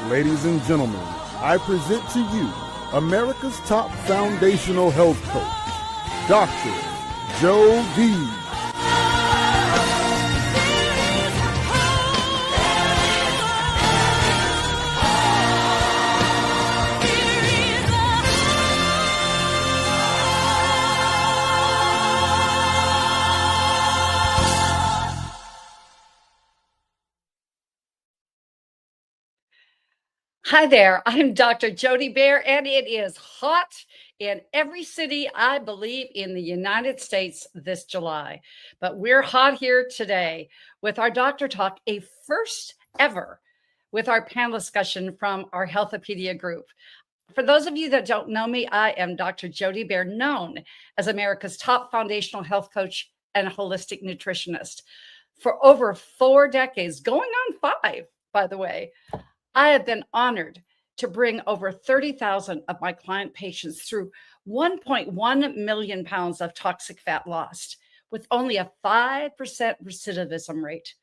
Ladies and gentlemen, I present to you America's top foundational health coach, Dr. Joe D. Hi there, I'm Dr. Jody Bear, and it is hot in every city, I believe, in the United States this July. But we're hot here today with our Doctor Talk, a first ever with our panel discussion from our Health-A-Pedia group. For those of you that don't know me, I am Dr. Jody Bear, known as America's top foundational health coach and holistic nutritionist. For over 4 decades, going on 5, by the way, I have been honored to bring over 30,000 of my client patients through 1.1 million pounds of toxic fat lost with only a 5% recidivism rate.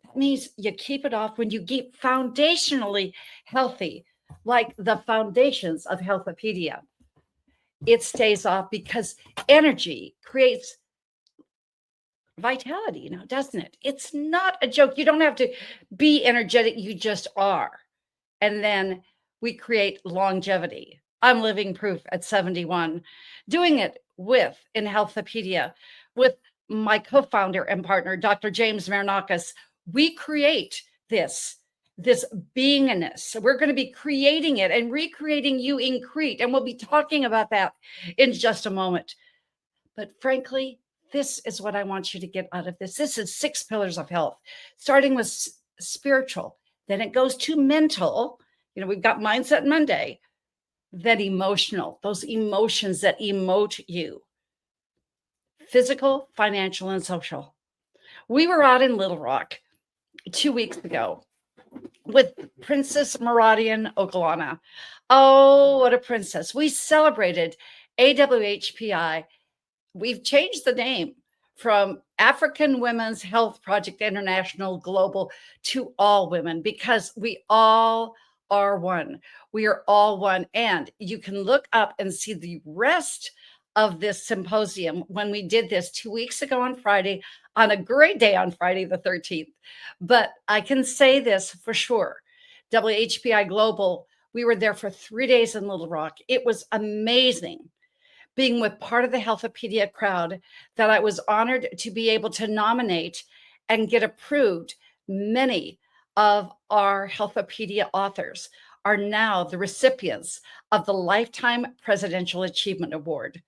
That means you keep it off when you get foundationally healthy, like the foundations of Health-A-Pedia. It stays off because energy creates vitality, doesn't it? It's not a joke. You don't have to be energetic. You just are. And then we create longevity. I'm living proof at 71, doing it in Health-A-Pedia with my co-founder and partner, Dr. James Marinakis. We create this beingness. We're going to be creating it and recreating you in Crete. And we'll be talking about that in just a moment. But frankly, this is what I want you to get out of this. This is 6 pillars of health, starting with spiritual. Then it goes to mental. We've got Mindset Monday. Then emotional, those emotions that emote you. Physical, financial, and social. We were out in Little Rock 2 weeks ago with Princess Maradian Oglana. Oh, what a princess. We celebrated AWHPI. We've changed the name from African Women's Health Project International Global to All Women, because we all are one. We are all one. And you can look up and see the rest of this symposium when we did this 2 weeks ago on Friday, on a great day on Friday the 13th. But I can say this for sure. WHPI Global, we were there for 3 days in Little Rock. It was amazing being with part of the Health-A-Pedia crowd that I was honored to be able to nominate and get approved. Many of our Health-A-Pedia authors are now the recipients of the Lifetime Presidential Achievement Award,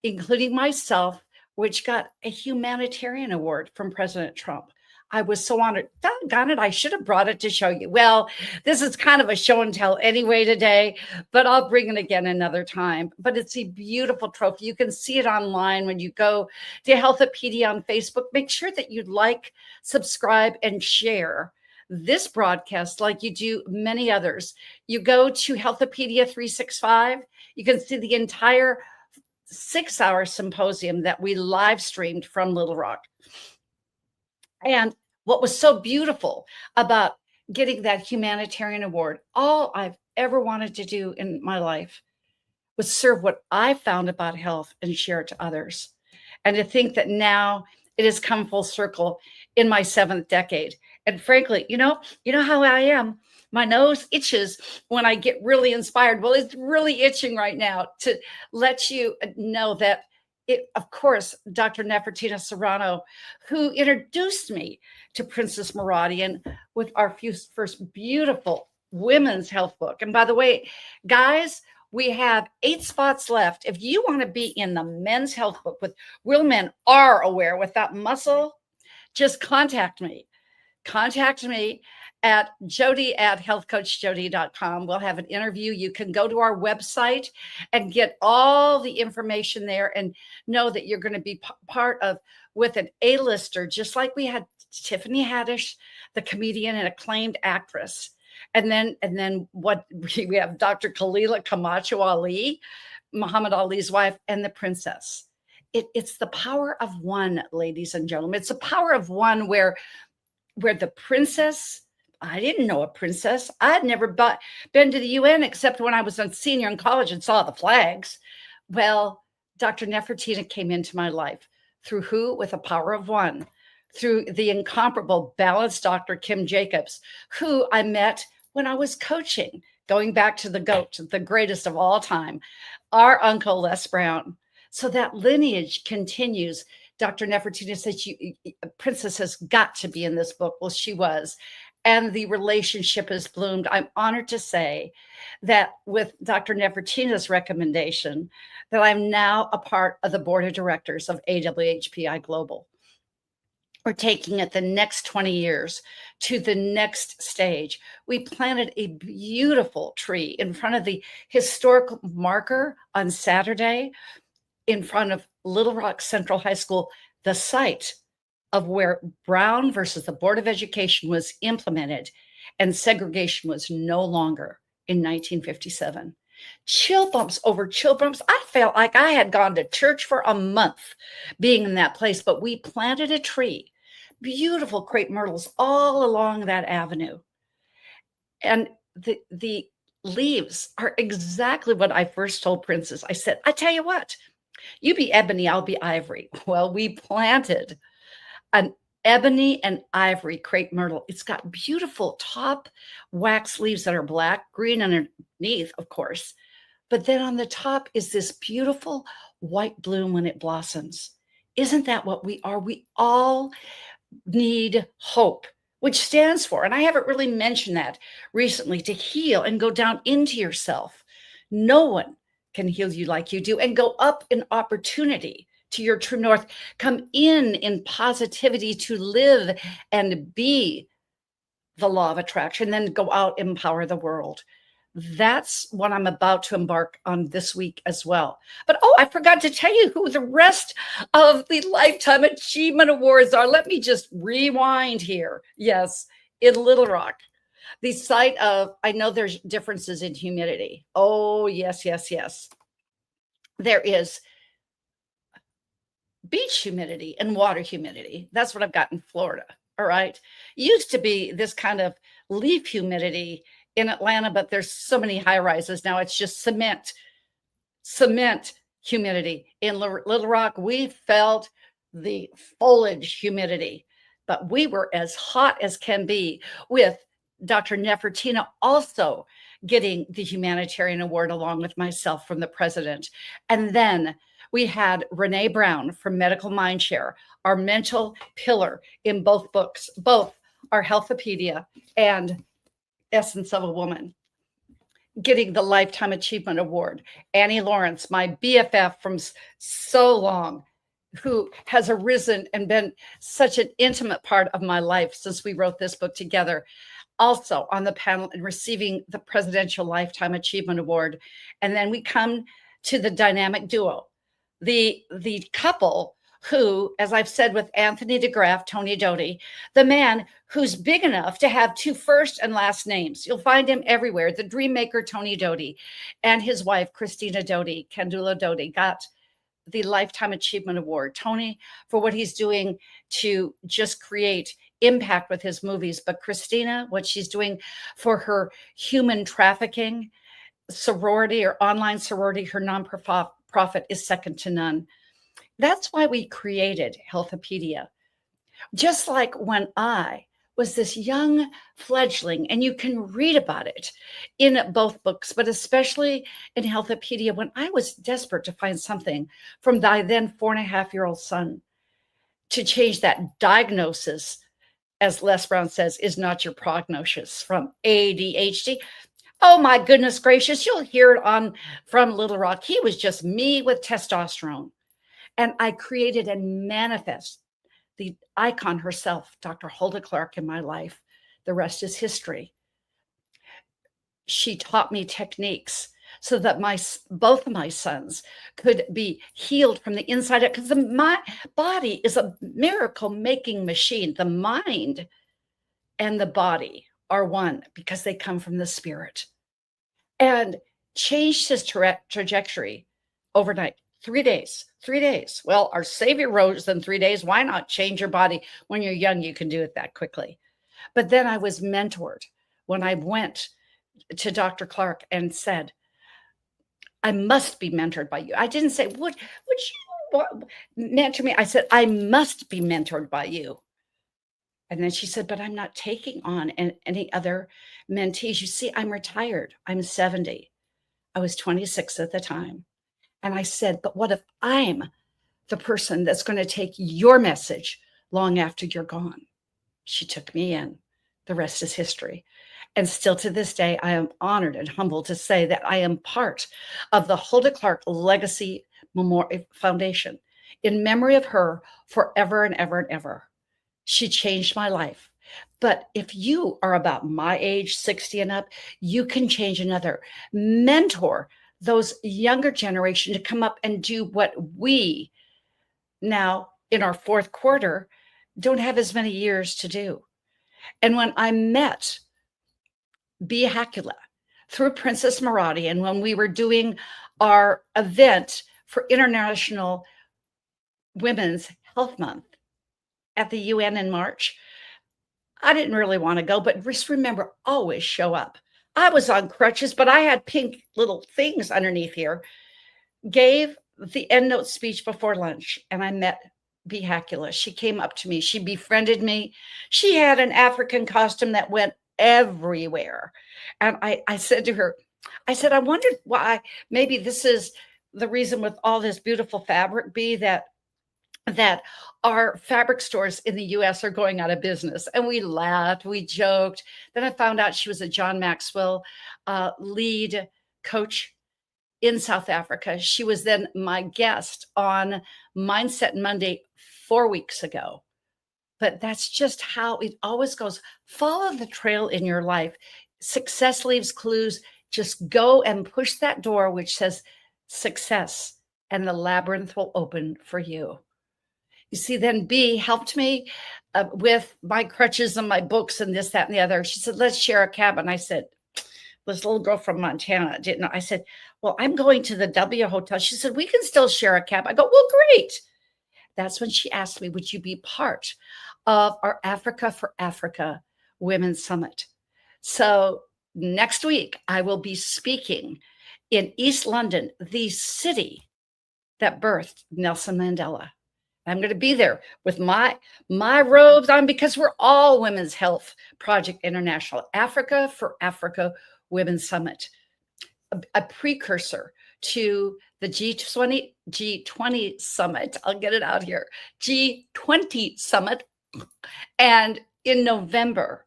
including myself, which got a humanitarian award from President Trump. I was so honored. Doggone it, I should have brought it to show you. Well, this is kind of a show and tell anyway today, but I'll bring it again another time. But it's a beautiful trophy. You can see it online when you go to Health-A-Pedia on Facebook. Make sure that you like, subscribe, and share this broadcast like you do many others. You go to Health-A-Pedia 365. You can see the entire 6-hour symposium that we live streamed from Little Rock. And what was so beautiful about getting that humanitarian award, all I've ever wanted to do in my life was serve what I found about health and share it to others. And to think that now it has come full circle in my 7th decade. And frankly, you know how I am. My nose itches when I get really inspired. Well, it's really itching right now to let you know that of course, Dr. Nephetina Serrano, who introduced me to Princess Maradian with our first beautiful women's health book. And by the way, guys, we have 8 spots left. If you want to be in the men's health book with Real Men Are Aware Without Muscle, just contact me. Contact me at jody@healthcoachjody.com. We'll have an interview. You can go to our website and get all the information there and know that you're going to be part of with an A-lister, just like we had Tiffany Haddish, the comedian and acclaimed actress. And then what we have Dr. Khalila Camacho Ali, Muhammad Ali's wife, and the princess. It's the power of one, ladies and gentlemen. It's the power of one where the princess I didn't know a princess. I'd never been to the UN except when I was a senior in college and saw the flags. Well, Dr. Nephetina came into my life through who? With a power of one, through the incomparable balanced Dr. Kim Jacobs, who I met when I was coaching, going back to the GOAT, the greatest of all time, our uncle Les Brown. So that lineage continues. Dr. Nephetina says, Princess has got to be in this book. Well, she was. And the relationship has bloomed. I'm honored to say that with Dr. Nephetina's recommendation, that I'm now a part of the board of directors of AWHPI Global. We're taking it the next 20 years to the next stage. We planted a beautiful tree in front of the historical marker on Saturday in front of Little Rock Central High School, the site of where Brown versus the Board of Education was implemented and segregation was no longer in 1957. Chill bumps over chill bumps. I felt like I had gone to church for a month being in that place, but we planted a tree, beautiful crepe myrtles all along that avenue. And the leaves are exactly what I first told Princess. I said, I tell you what, you be ebony, I'll be ivory. Well, we planted an ebony and ivory crepe myrtle. It's got beautiful top wax leaves that are black, green underneath, of course. But then on the top is this beautiful white bloom when it blossoms. Isn't that what we are? We all need hope, which stands for, and I haven't really mentioned that recently, to heal and go down into yourself. No one can heal you like you do, and go up in opportunity to your true north. Come in positivity to live and be the law of attraction, then go out, empower the world. That's what I'm about to embark on this week as well. But I forgot to tell you who the rest of the Lifetime Achievement Awards are. Let me just rewind here. Yes, in Little Rock, the site of, I know there's differences in humidity. Oh, yes, yes, yes. There is beach humidity and water humidity. That's what I've got in Florida. All right. Used to be this kind of leaf humidity in Atlanta, but there's so many high rises now. It's just cement humidity. In Little Rock, we felt the foliage humidity, but we were as hot as can be, with Dr. Nephetina also getting the humanitarian award along with myself from the president. And then we had Renee Brown from Medical Mindshare, our mental pillar in both books, both our Health-A-Pedia and Essence of a Woman, getting the Lifetime Achievement Award. Annie Lawrence, my BFF from so long, who has arisen and been such an intimate part of my life since we wrote this book together, also on the panel and receiving the Presidential Lifetime Achievement Award. And then we come to the dynamic duo, the couple who, as I've said with Anthony DeGraff, Tony Dody, the man who's big enough to have two first and last names. You'll find him everywhere. The dream maker, Tony Dody, and his wife, Cristina Dody, Candullo-Dody, got the Lifetime Achievement Award. Tony, for what he's doing to just create impact with his movies, but Cristina, what she's doing for her human trafficking sorority or online sorority, her nonprofit, is second to none. That's why we created Health-A-Pedia. Just like when I was this young fledgling, and you can read about it in both books, but especially in Health-A-Pedia, when I was desperate to find something from thy then 4.5-year-old son to change that diagnosis, as Les Brown says, is not your prognosis, from ADHD. Oh my goodness gracious, you'll hear it from Little Rock. He was just me with testosterone. And I created and manifest the icon herself, Dr. Hulda Clark, in my life. The rest is history. She taught me techniques so that both of my sons could be healed from the inside out, because my body is a miracle-making machine. The mind and the body are one because they come from the spirit. And changed his trajectory overnight. 3 days. Well, our Savior rose in 3 days. Why not change your body? When you're young, you can do it that quickly. But then I was mentored when I went to Dr. Clark and said, I must be mentored by you. I didn't say, would you mentor me? I said, I must be mentored by you. And then she said, but I'm not taking on any other mentees. You see, I'm retired. I'm 70. I was 26 at the time. And I said, but what if I'm the person that's going to take your message long after you're gone? She took me in. The rest is history. And still to this day, I am honored and humbled to say that I am part of the Hulda Clark Legacy Memorial Foundation in memory of her forever and ever and ever. She changed my life. But if you are about my age, 60 and up, you can change another. Mentor those younger generation to come up and do what we now in our fourth quarter don't have as many years to do. And when I met B. Hacula through Princess Maradian, when we were doing our event for International Women's Health Month at the UN in March, I didn't really want to go, but just remember, always show up. I was on crutches, but I had pink little things underneath here. Gave the end note speech before lunch, and I met B. Hacula. She came up to me. She befriended me. She had an African costume that went everywhere. And I said to her, I said, I wondered why maybe this is the reason with all this beautiful fabric, B, that our fabric stores in the US are going out of business. And we laughed, we joked. Then I found out she was a John Maxwell lead coach in South Africa. She was then my guest on Mindset Monday 4 weeks ago. But that's just how it always goes. Follow the trail in your life. Success leaves clues. Just go and push that door which says success, and the labyrinth will open for you. You see, then B helped me with my crutches and my books and this, that, and the other. She said, let's share a cabin. I said, this little girl from Montana didn't know. I said, well, I'm going to the W Hotel. She said, we can still share a cab. I go, well, great. That's when she asked me, would you be part of our Africa for Africa Women's Summit? So next week, I will be speaking in East London, the city that birthed Nelson Mandela. I'm going to be there with my robes on because we're all Women's Health Project International, Africa for Africa Women's Summit, a precursor to the G20 Summit. I'll get it out here, G20 Summit. And in November,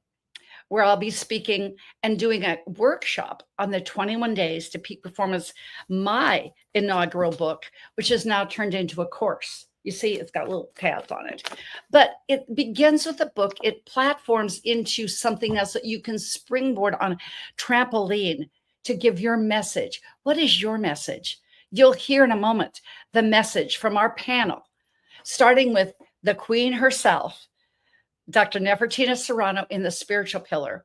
where I'll be speaking and doing a workshop on the 21 days to peak performance, my inaugural book, which is now turned into a course. You see, it's got little tabs on it, but it begins with a book. It platforms into something else that you can springboard on, trampoline to give your message. What is your message? You'll hear in a moment the message from our panel, starting with the queen herself, Dr. Nephetina Serrano in the spiritual pillar,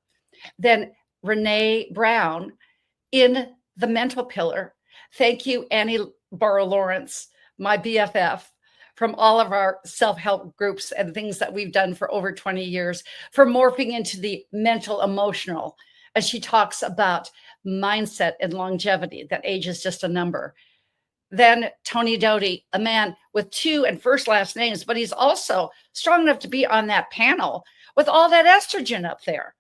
then Renee Brown in the mental pillar. Thank you, Annie Borow-Lawrence, my BFF, from all of our self-help groups and things that we've done for over 20 years, for morphing into the mental emotional, as she talks about mindset and longevity, that age is just a number. Then Candullo-Dody, a man with two and first last names, but he's also strong enough to be on that panel with all that estrogen up there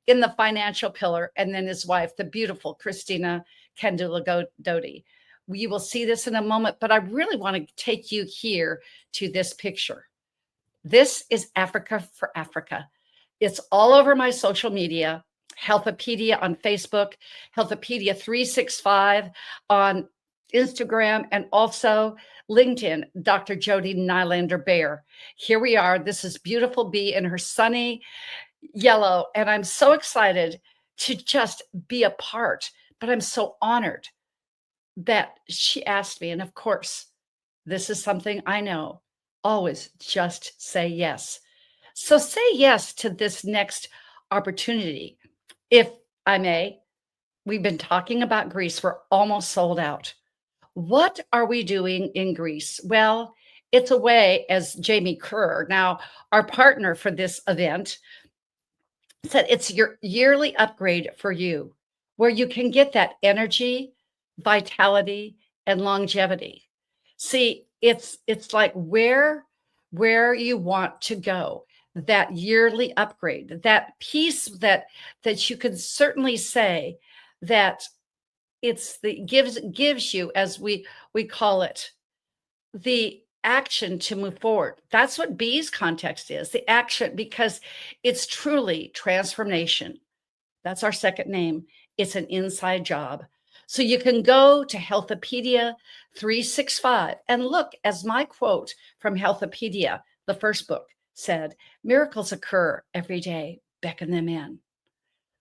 in the financial pillar. And then his wife, the beautiful Cristina Candullo-Dody. We will see this in a moment, but I really want to take you here to this picture. This is Africa for Africa. It's all over my social media, Health-A-Pedia on Facebook, Health-A-Pedia 365 on Instagram, and also LinkedIn, Dr. Jody Nylander Bear. Here we are. This is beautiful B in her sunny yellow, and I'm so excited to just be a part, but I'm so honored that she asked me. And of course, this is something I know, always just say yes. So say yes to this next opportunity. If I may, we've been talking about Greece. We're almost sold out. What are we doing in Greece? Well, it's a way, as Jamie Kerr, now our partner for this event, said it's your yearly upgrade for you, where you can get that energy, vitality, and longevity. See, it's like where you want to go, that yearly upgrade, that piece that you can certainly say that it's the gives you, as we call it, the action to move forward. That's what B's context is, the action, because it's truly transformation. That's our second name. It's an inside job. So you can go to Health-A-Pedia 365 and look, as my quote from Health-A-Pedia, the first book, said, miracles occur every day. Beckon them in.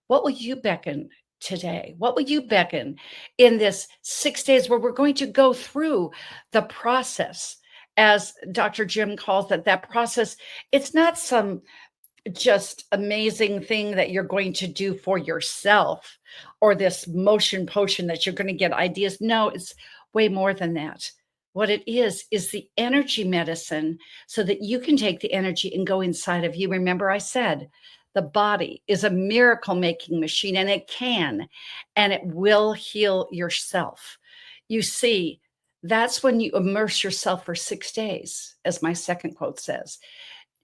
What will you beckon today? What will you beckon in this 6 days where we're going to go through the process, as Dr. Jim calls it, that process? It's not some just amazing thing that you're going to do for yourself, or this motion potion that you're going to get ideas. No, it's way more than that. What it is the energy medicine, so that you can take the energy and go inside of you. Remember, I said the body is a miracle making machine, and it can, and it will heal yourself. You see, that's when you immerse yourself for 6 days, as my second quote says.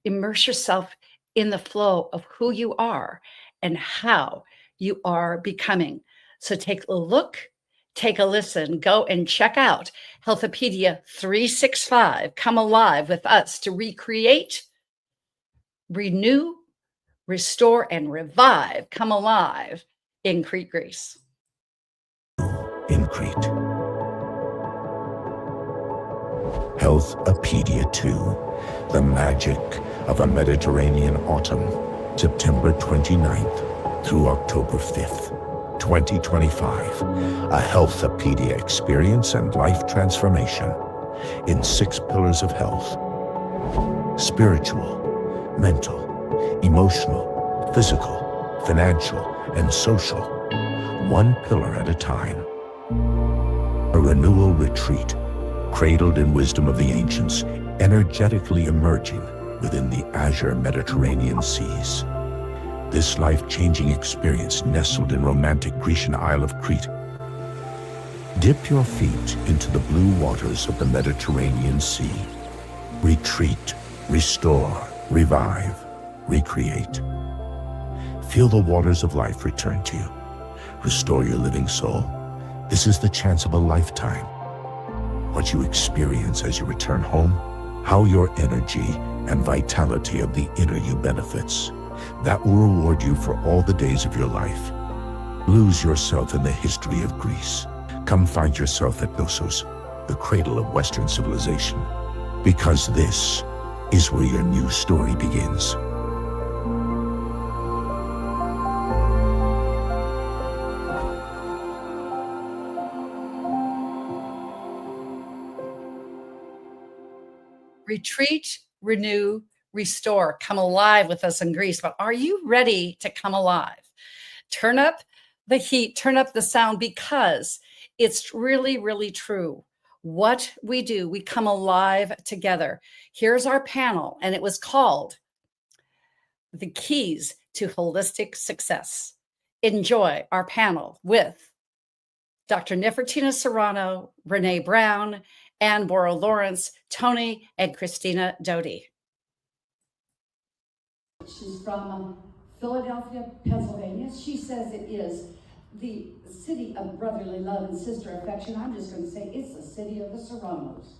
Immerse yourself in the flow of who you are and how you are becoming. So take a look, take a listen, go and check out Health-A-Pedia 365. Come alive with us to recreate, renew, restore, and revive. Come alive in Crete, Greece. In Crete. Health-A-Pedia 2, the magic of a Mediterranean autumn, September 29th through October 5th, 2025. A Health-A-Pedia experience and life transformation in 6 pillars of health: spiritual, mental, emotional, physical, financial, and social, one pillar at a time. A renewal retreat, cradled in wisdom of the ancients, energetically emerging within the azure Mediterranean seas. This life-changing experience nestled in romantic Grecian Isle of Crete. Dip your feet into the blue waters of the Mediterranean Sea. Retreat, restore, revive, recreate. Feel the waters of life return to you. Restore your living soul. This is the chance of a lifetime. What you experience as you return home, how your energy and vitality of the inner you benefits. That will reward you for all the days of your life. Lose yourself in the history of Greece. Come find yourself at Knossos, the cradle of Western civilization. Because this is where your new story begins. Retreat, renew, restore. Come alive with us in Greece. But are you ready to come alive? Turn up the heat, turn up the sound, because it's really, really true. What we do, we come alive together. Here's our panel, and it was called The Keys to Holistic Success. Enjoy our panel with Dr. Nephetina Serrano, Renee Brown, and Borow-Lawrence, Tony, and Cristina-Dody. She's from Philadelphia, Pennsylvania. She says it is the city of brotherly love and sister affection. I'm just going to say it's the city of the Serranos.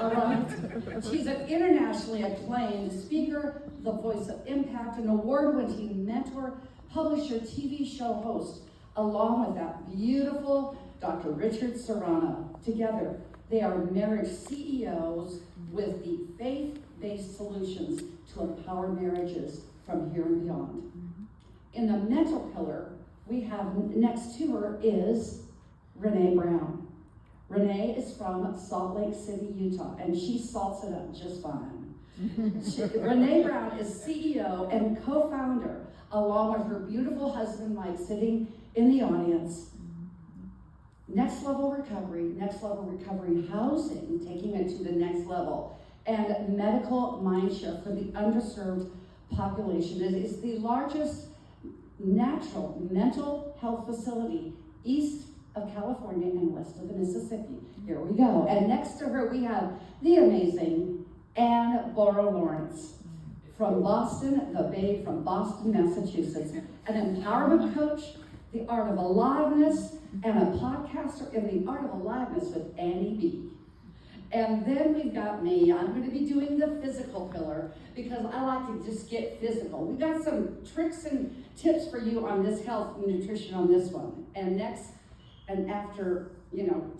All right. She's an internationally acclaimed speaker, the voice of impact, an award-winning mentor, publisher, TV show host, along with that beautiful Dr. Richard Serrano. Together, they are marriage CEOs with the faith-based solutions to empower marriages from here and beyond. In the mental pillar, we have next to her is Renee Brown. Renee is from Salt Lake City, Utah, and she salts it up just fine. Renee Brown is CEO and co-founder, along with her beautiful husband, Mike, sitting in the audience. Next Level Recovery Housing, taking it to the next level, and medical mindshare for the underserved population. It is the largest natural mental health facility east of California and west of the Mississippi. Here we go. And next to her, we have the amazing Borow-Lawrence from Boston, the babe from Boston, Massachusetts, an empowerment coach, the art of aliveness, and a podcaster in the art of aliveness with Annie B. And then we've got me. I'm going to be doing the physical pillar because I like to just get physical. We've got some tricks and tips for you on this health and nutrition on this one. And next, and after,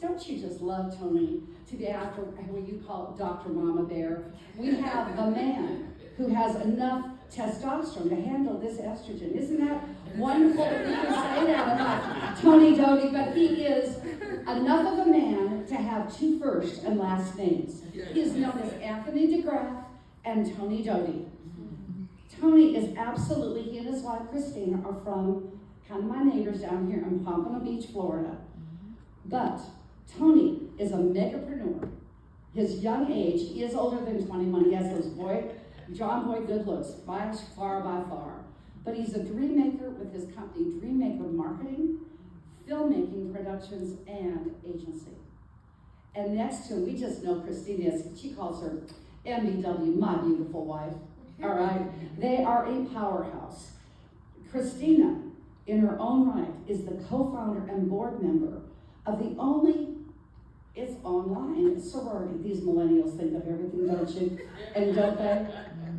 don't you just love Tony to be after what you call Dr. Mama Bear? We have a man who has enough testosterone to handle this estrogen. Isn't that wonderful that we can say that about Tony Dody? But he is enough of a man to have two first and last names. He is known as Anthony DeGraff and Tony Dody. Tony is absolutely, he and his wife Cristina are from kind of my neighbors down here in Pompano Beach, Florida. But Tony is a megapreneur. His young age, he is older than 21. He has those John Boy good looks, by far. But he's a dream maker with his company, Dream Maker Marketing, Filmmaking Productions, and Agency. And next to him, we just know Cristina, she calls her MBW, my beautiful wife. All right, they are a powerhouse. Cristina, in her own right, is the co-founder and board member of the only, it's online, sorority. These millennials think of everything, don't you? And don't they?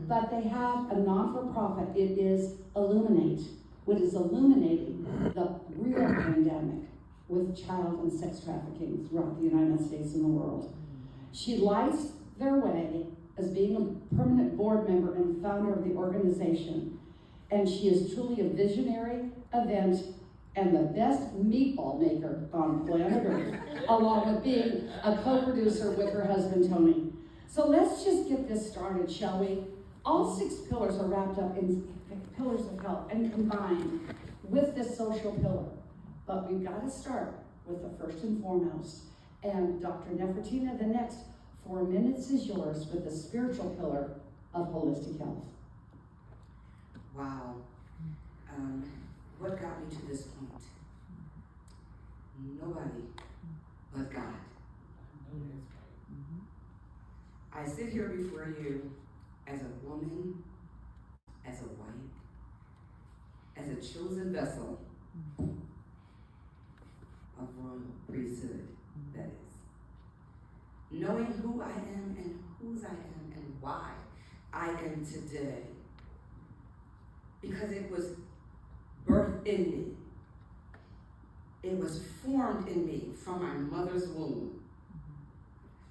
But they have a non-for-profit. It is Illuminate, which is illuminating the real pandemic with child and sex trafficking throughout the United States and the world. She lights their way as being a permanent board member and founder of the organization. And she is truly a visionary, event, and the best meatball maker on planet Earth, along with being a co-producer with her husband, Tony. So let's just get this started, shall we? All 6 pillars are wrapped up in pillars of health and combined with this social pillar. But we've got to start with the first and foremost. And Dr. Nephetina, the next 4 minutes is yours with the spiritual pillar of holistic health. Wow. What got me to this point? Nobody but God. I sit here before you as a woman, as a wife, as a chosen vessel of royal priesthood, that is. Knowing who I am and whose I am and why I am today. Because it was birthed in me. It was formed in me from my mother's womb.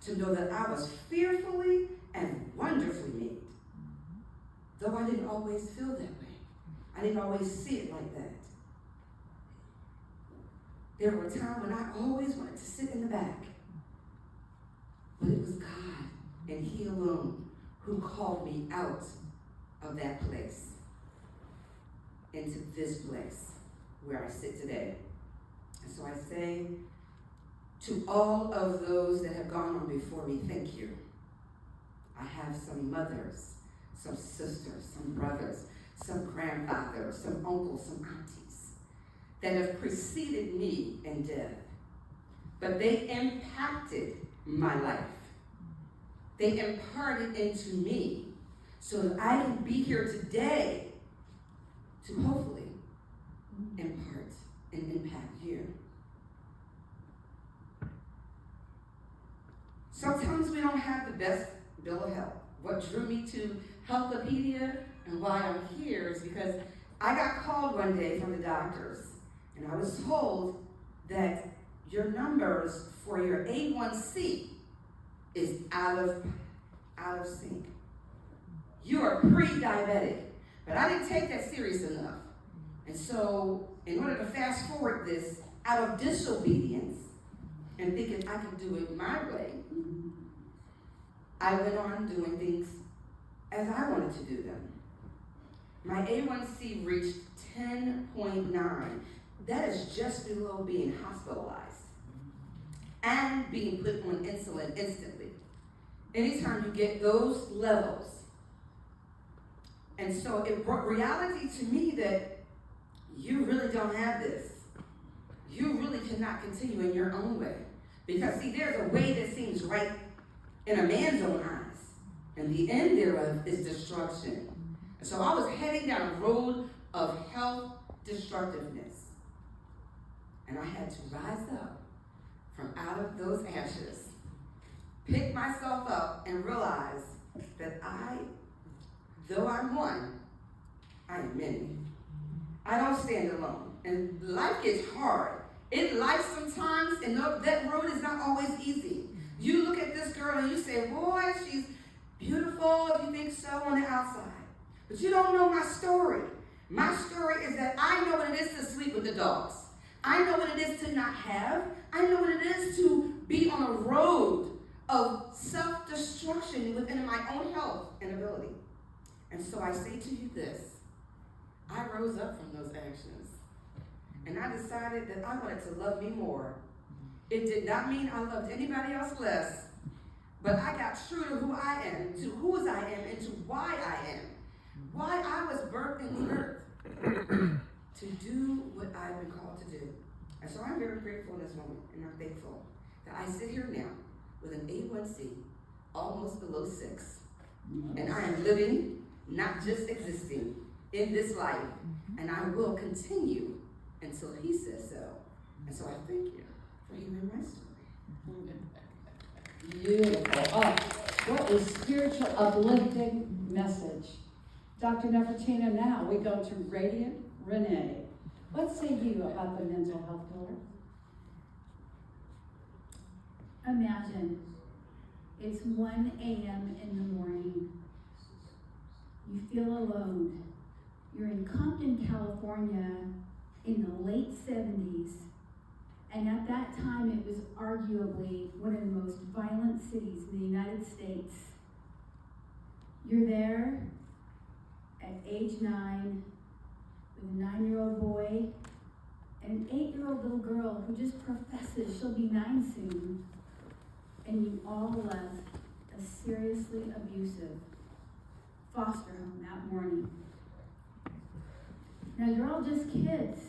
To know that I was fearfully and wonderfully made. Though I didn't always feel that way. I didn't always see it like that. There were times when I always wanted to sit in the back. But it was God and He alone who called me out of that place into this place where I sit today. And so I say to all of those that have gone on before me, thank you. I have some mothers, some sisters, some brothers, some grandfathers, some uncles, some aunties that have preceded me in death. But they impacted my life. They imparted into me so that I can be here today to hopefully impart and impact you. Sometimes we don't have the best bill of health. What drew me to Health-A-Pedia and why I'm here is because I got called one day from the doctors and I was told that your numbers for your A1C is out of sync. You are pre-diabetic. But I didn't take that serious enough. And so, in order to fast forward this, out of disobedience, and thinking I could do it my way, I went on doing things as I wanted to do them. My A1C reached 10.9. That is just below being hospitalized and being put on insulin instantly. Anytime you get those levels. And so it brought reality to me that you really don't have this. You really cannot continue in your own way. Because see, there's a way that seems right in a man's own eyes, and the end thereof is destruction. And so I was heading down a road of health destructiveness. And I had to rise up from out of those ashes, pick myself up, and realize that though I'm one, I am many. I don't stand alone. And life gets hard. In life sometimes, and that road is not always easy. You look at this girl and you say, boy, she's beautiful, if you think so, on the outside. But you don't know my story. My story is that I know what it is to sleep with the dogs. I know what it is to not have. I know what it is to be on a road of self-destruction within my own health and ability. And so I say to you this, I rose up from those actions. And I decided that I wanted to love me more. It did not mean I loved anybody else less, but I got true to who I am, to whose I am, and to why I am. Why I was birthed in the earth. To do what I've been called to do. And so I'm very grateful in this moment, and I'm thankful that I sit here now with an A1C almost below 6. And I am living, not just existing, in this life. And I will continue until he says so. And so I thank you for hearing my story. Beautiful. Oh, what a spiritual, uplifting message. Dr. Nephetina, now we go to Radiant Renee. What say you about the mental health pillar? Imagine it's 1 a.m. in the morning. You feel alone. You're in Compton, California in the late 70s. And at that time, it was arguably one of the most violent cities in the United States. You're there at age 9 with a 9-year-old boy and an 8-year-old little girl who just professes she'll be 9 soon. And you all left a seriously abusive foster home that morning. Now you're all just kids.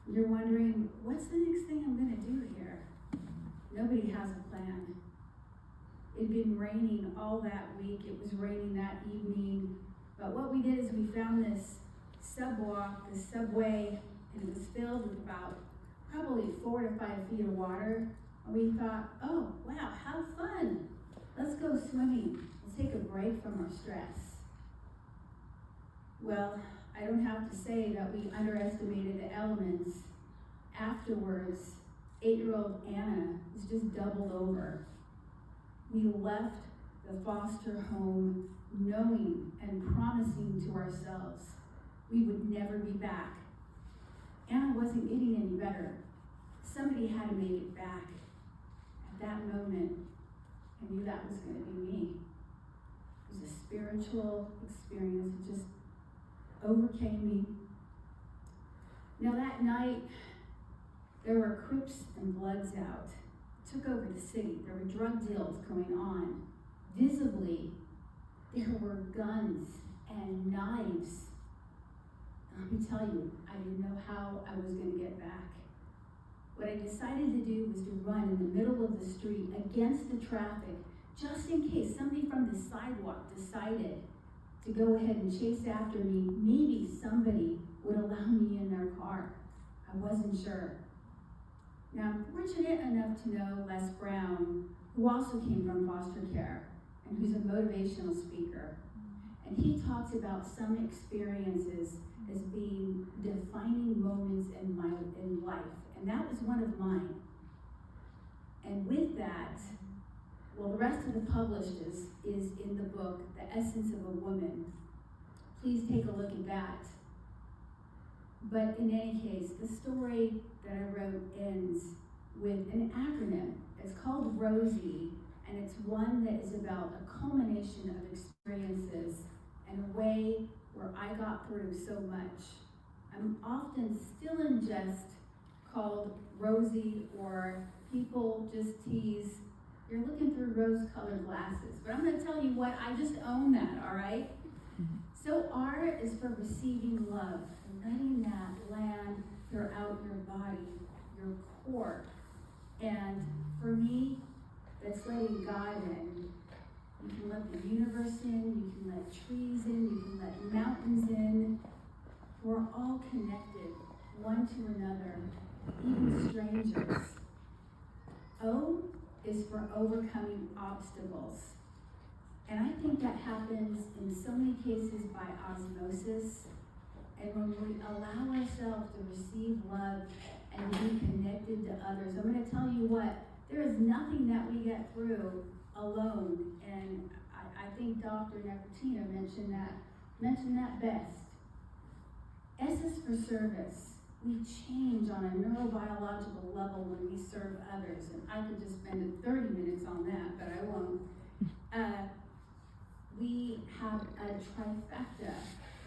You're wondering, what's the next thing I'm gonna do here? Nobody has a plan. It'd been raining all that week. It was raining that evening. But what we did is we found this subway, and it was filled with about probably 4 to 5 feet of water. And we thought, oh, wow, how fun. Let's go swimming. Let's take a break from our stress. Well, I don't have to say that we underestimated the elements. Afterwards, 8-year-old Anna was just doubled over. We left the foster home knowing and promising to ourselves we would never be back. Anna wasn't getting any better. Somebody had to make it back. At that moment, I knew that was going to be me. It was a spiritual experience. It just overcame me. Now that night, there were Crips and Bloods out. It took over the city. There were drug deals going on. Visibly, there were guns and knives. Let me tell you, I didn't know how I was going to get back. What I decided to do was to run in the middle of the street against the traffic, just in case somebody from the sidewalk decided to go ahead and chase after me. Maybe somebody would allow me in their car. I wasn't sure. Now, I'm fortunate enough to know Les Brown, who also came from foster care, and who's a motivational speaker. And he talks about some experiences as being defining moments in life. And that was one of mine. And with that, well, the rest of the published is in the book, The Essence of a Woman. Please take a look at that. But in any case, the story that I wrote ends with an acronym. It's called ROSIE, and it's one that is about a culmination of experiences and a way where I got through so much. I'm often still in jest called Rosie, or people just tease, you're looking through rose-colored glasses. But I'm gonna tell you what, I just own that, all right? So R is for receiving love. letting that land throughout your body, your core. And for me, that's letting God in. You can let the universe in, you can let trees in, you can let mountains in. We're all connected, one to another, even strangers. O is for overcoming obstacles. And I think that happens in so many cases by osmosis. And when we allow ourselves to receive love and be connected to others, I'm going to tell you what, there is nothing that we get through alone. And I think Dr. Nephetina mentioned that best. S is for service. We change on a neurobiological level when we serve others. And I could just spend 30 minutes on that, but I won't. We have a trifecta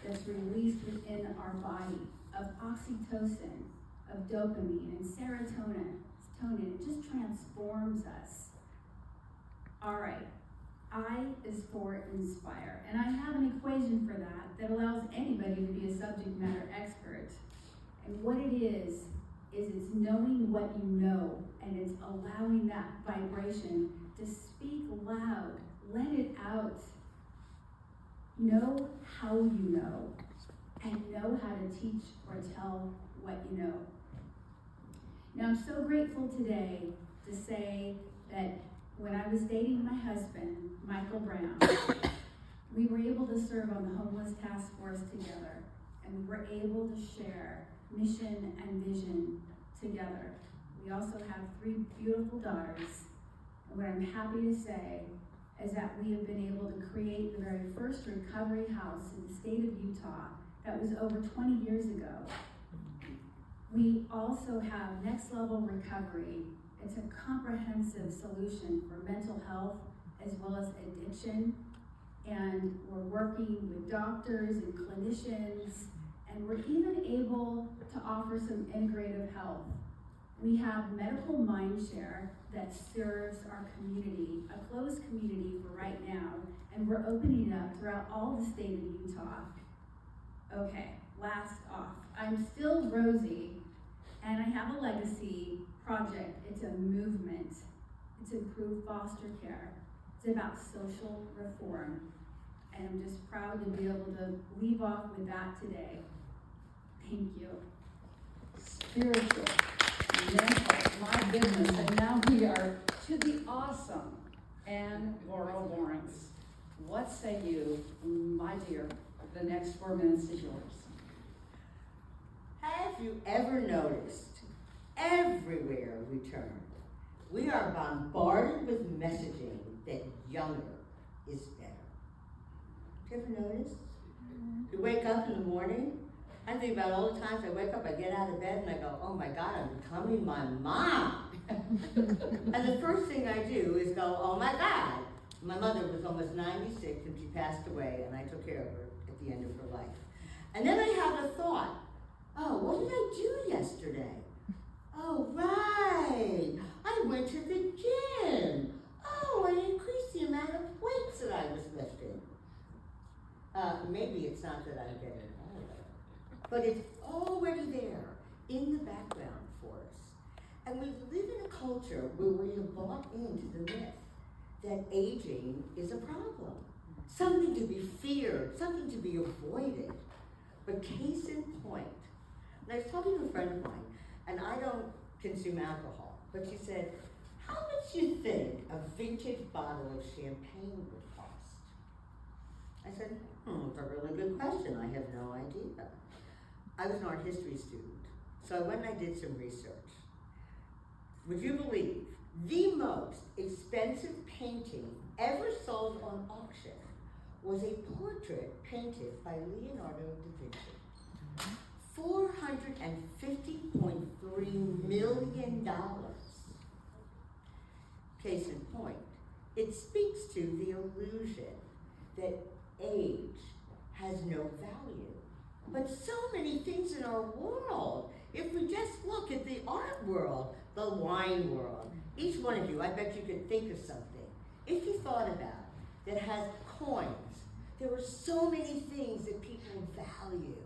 that's released within our body of oxytocin, of dopamine, and serotonin. It just transforms us. All right, I is for inspire. And I have an equation for that allows anybody to be a subject matter expert. And what it is it's knowing what you know, and it's allowing that vibration to speak loud, let it out. Know how you know, and know how to teach or tell what you know. Now, I'm so grateful today to say that when I was dating my husband, Michael Brown, we were able to serve on the Homeless Task Force together, and we were able to share mission and vision together. We also have 3 beautiful daughters, and what I'm happy to say is that we have been able to create the very first recovery house in the state of Utah that was over 20 years ago. We also have Next Level Recovery. It's a comprehensive solution for mental health as well as addiction. And we're working with doctors and clinicians, and we're even able to offer some integrative health. We have Medical Mindshare that serves our community, a closed community for right now, and we're opening it up throughout all the state of Utah. Okay, last off, I'm still Rosie, and I have a legacy project. It's a movement. It's improved foster care. It's about social reform, and I'm just proud to be able to leave off with that today. Thank you. Spiritual, mental, my goodness, and now we are to the awesome and Borow-Lawrence. What say you, my dear? The next 4 minutes is yours. Have you ever noticed, everywhere we turn, we are bombarded with messaging that younger is better? Have you ever noticed? You wake up in the morning, I think about all the times I wake up, I get out of bed and I go, oh my God, I'm becoming my mom. And the first thing I do is go, oh my God. My mother was almost 96 and she passed away, and I took care of her at the end of her life. And then I have a thought, oh, what did I do yesterday? Oh, right, I went to the gym. Oh, I increased the amount of weights that I was lifting. Maybe it's not that I'm getting older, but it's already there in the background for us. And we live in a culture where we have bought into the myth that aging is a problem, something to be feared, something to be avoided. But case in point, and I was talking to a friend of mine, and I don't consume alcohol, but she said, how much do you think a vintage bottle of champagne would cost? I said, it's a really good question. I have no idea. I was an art history student, so I went and I did some research. Would you believe the most expensive painting ever sold on auction was a portrait painted by Leonardo da Vinci? $450.3 million. Case in point, it speaks to the illusion that age has no value. But so many things in our world, if we just look at the art world, the wine world, each one of you, I bet you could think of something, if you thought about it, that has coins. There are so many things that people value.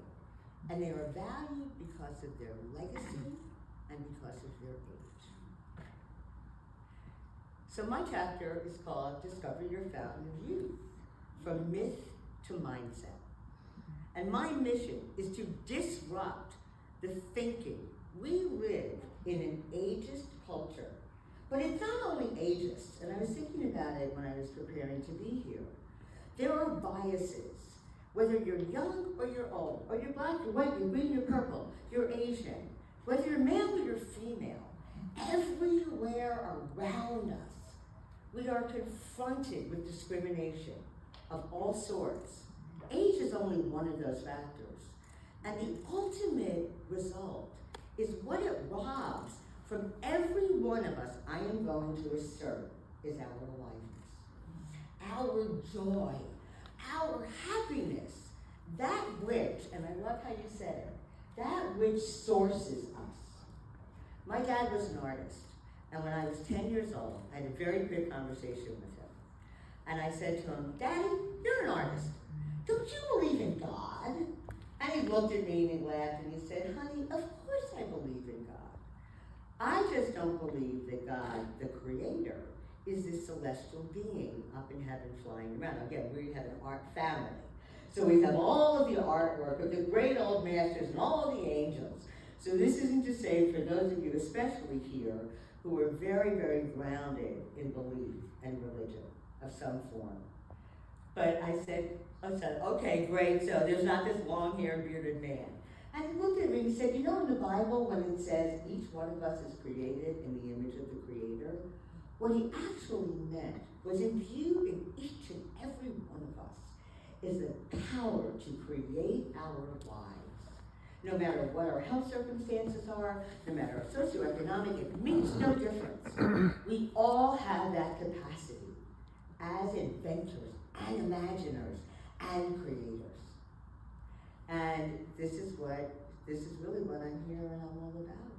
And they are valued because of their legacy and because of their age. So my chapter is called Discover Your Fountain of Youth, From Myth to Mindset. And my mission is to disrupt the thinking. We live in an ageist culture, but it's not only ageist, and I was thinking about it when I was preparing to be here. There are biases, whether you're young or you're old, or you're black, you're white, you're green, you're purple, you're Asian, whether you're male or you're female, everywhere around us, we are confronted with discrimination of all sorts. Age is only one of those factors. And the ultimate result is what it robs from every one of us, I am going to assert, is our aliveness, our joy, our happiness, that which, and I love how you said it, that which sources us. My dad was an artist, and when I was 10 years old, I had a very quick conversation with him. And I said to him, Daddy, you're an artist. Don't you believe in God? And he looked at me and he laughed and he said, honey, of course I believe in God. I just don't believe that God, the creator, is this celestial being up in heaven flying around. Again, we have an art family. So we have all of the artwork of the great old masters and all of the angels. So this isn't to say for those of you, especially here, who are very, very grounded in belief and religion of some form. But I said, okay, great, so there's not this long-haired, bearded man. And he looked at me and he said, you know in the Bible when it says each one of us is created in the image of the Creator, what he actually meant was imbued in each and every one of us is the power to create our lives. No matter what our health circumstances are, no matter our socioeconomic, it makes no difference. We all have that capacity as inventors and imaginers and creators. And this is really what I'm here and I'm all about.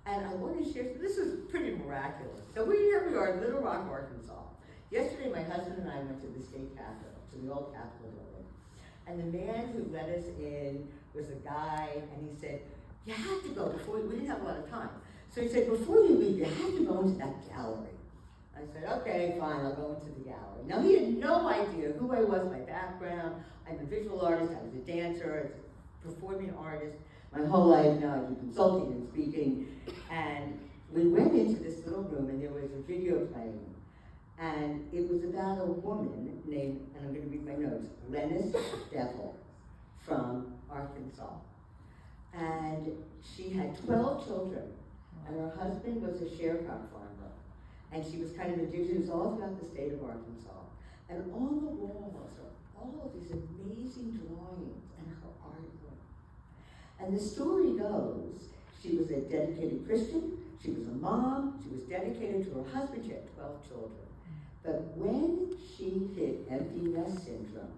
And I want to share, this is pretty miraculous. So here we are in Little Rock, Arkansas. Yesterday my husband and I went to the state capitol, to the old Capitol building. And the man who let us in was a guy, and he said, you have to go before, we didn't have a lot of time. So he said, before you leave, you have to go into that gallery. I said, okay, fine, I'll go into the gallery. Now he had no idea who I was, my background. I'm a visual artist, I was a dancer, I was a performing artist. My whole life now I do consulting and speaking. And we went into this little room and there was a video playing. And it was about a woman named, and I'm gonna read my notes, Lennis Devil from Arkansas. And she had 12 children, and her husband was a sharecrop farmer. And she was kind of indigenous all throughout the state of Arkansas. And on the walls are all of these amazing drawings and her artwork. And the story goes, she was a dedicated Christian, she was a mom, she was dedicated to her husband, she had 12 children. But when she hit empty nest syndrome,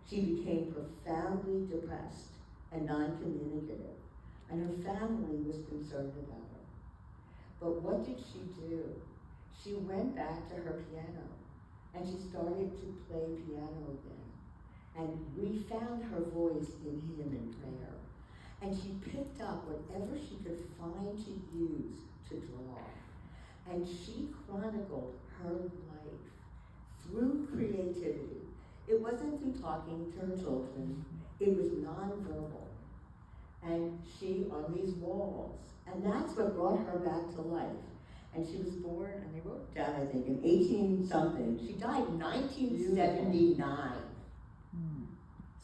she became profoundly depressed and non-communicative, and her family was concerned about her. But what did she do? She went back to her piano, and she started to play piano again, and refound her voice in hymn and prayer. And she picked up whatever she could find to use to draw. And she chronicled her life through creativity. It wasn't through talking to her children, it was nonverbal. And she, on these walls, and that's what brought her back to life. And she was born, and they wrote it down, I think, in 18-something. She died in 1979.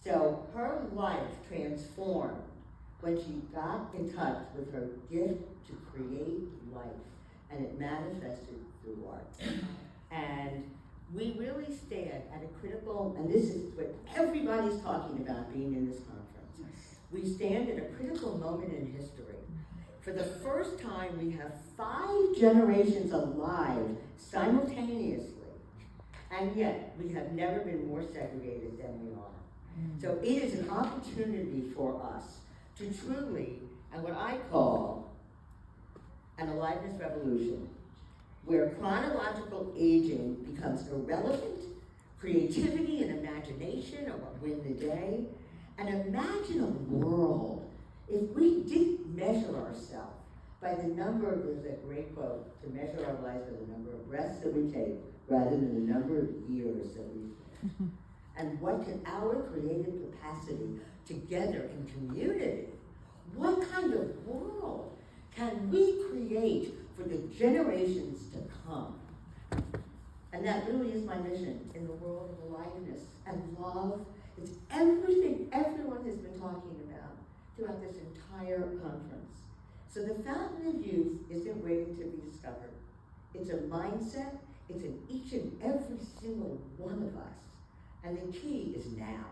So her life transformed when she got in touch with her gift to create life, and it manifested through art. And we really stand at a critical, and this is what everybody's talking about being in this conference. We stand at a critical moment in history. For the first time, we have 5 generations alive simultaneously, and yet we have never been more segregated than we are. So it is an opportunity for us to truly, and what I call an aliveness revolution, where chronological aging becomes irrelevant, creativity and imagination are what win the day, And imagine a world if we didn't measure ourselves by the number of, there's that great quote, to measure our lives by the number of breaths that we take rather than the number of years that we live. And what can our creative capacity together in community, what kind of world can we create for the generations to come? And that really is my mission in the world of aliveness and love. It's everything everyone has been talking about throughout this entire conference. So the fountain of youth isn't waiting to be discovered. It's a mindset. It's in each and every single one of us. And the key is now.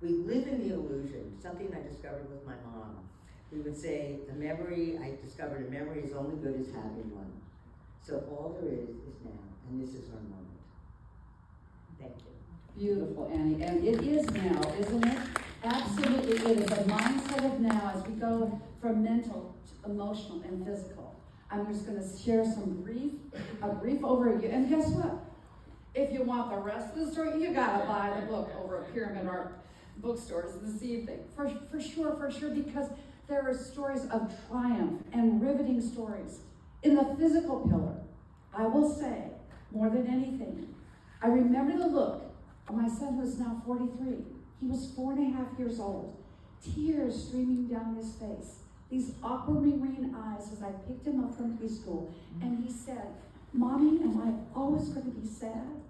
We live in the illusion, something I discovered with my mom. We would say, a memory is only good as having one. So all there is now, and this is our moment. Thank you. Beautiful, Annie. And it is now, isn't it? Absolutely, it is a mindset of now as we go from mental to emotional and physical. I'm just going to share a brief overview. And guess what? If you want the rest of the story, you got to buy the book over at Pyramid Art bookstores this evening. For sure, because there are stories of triumph and riveting stories. In the physical pillar, I will say, more than anything, I remember the look of my son, who is now 43. He was 4.5 years old, tears streaming down his face, these aquamarine eyes as I picked him up from preschool, and he said, "Mommy, am I always going to be sad?"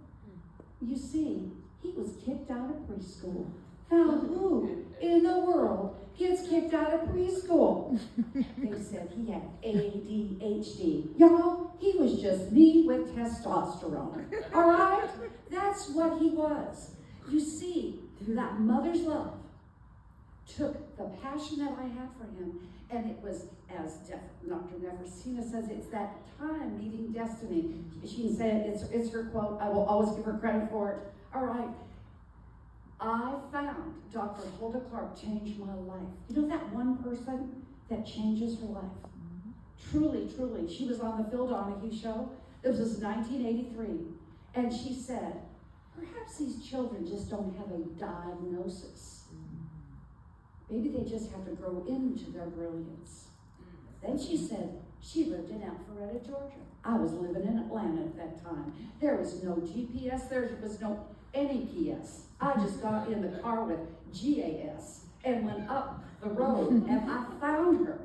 You see, he was kicked out of preschool. Now, who in the world gets kicked out of preschool? They said he had ADHD. Y'all, he was just me with testosterone. All right? That's what he was. You see, that mother's love took the passion that I had for him, and it was, as Dr. Nephetina says, it's that time meeting destiny. She can say it, it's her quote. I will always give her credit for it. All right. I found Dr. Hulda Clark changed my life. You know that one person that changes her life? Truly, truly. She was on the Phil Donahue show. This was 1983. And she said, perhaps these children just don't have a diagnosis. Maybe they just have to grow into their brilliance. Then she said, she lived in Alpharetta, Georgia. I was living in Atlanta at that time. There was no GPS. There was no NEPS. I just got in the car with GAS and went up the road, and I found her.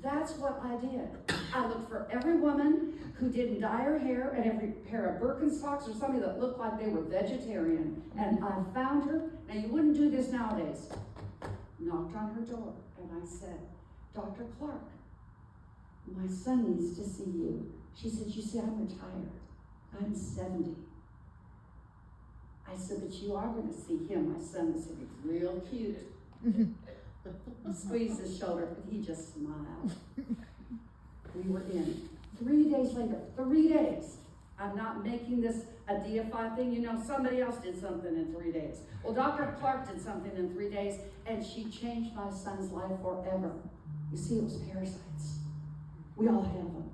That's what I did. I looked for every woman who didn't dye her hair and every pair of Birkenstocks or somebody that looked like they were vegetarian, and I found her. Now, you wouldn't do this nowadays. Knocked on her door, and I said, "Dr. Clark, my son needs to see you." She said, "You see, I'm retired. I'm 70. I said, "But you are going to see him." My son said, "He's real cute." Squeezed his shoulder, but he just smiled. We were in. 3 days later, 3 days. I'm not making this a deified thing. You know, somebody else did something in 3 days. Well, Dr. Clark did something in 3 days, and she changed my son's life forever. You see, it was parasites. We all have them.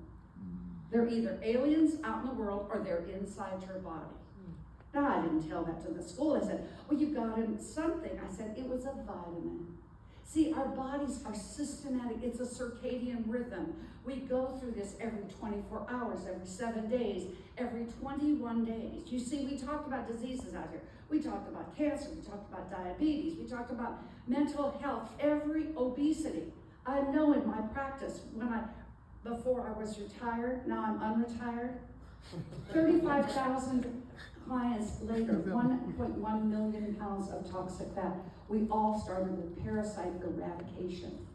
They're either aliens out in the world or they're inside your body. Now, I didn't tell that to the school. I said, "Well, you got him something." I said, "It was a vitamin." See, our bodies are systematic. It's a circadian rhythm. We go through this every 24 hours, every 7 days, every 21 days. You see, we talked about diseases out here. We talked about cancer. We talked about diabetes. We talked about mental health, every obesity. I know in my practice, before I was retired, now I'm unretired, 35,000 clients later, 1.1 million pounds of toxic fat. We all started with parasite eradication,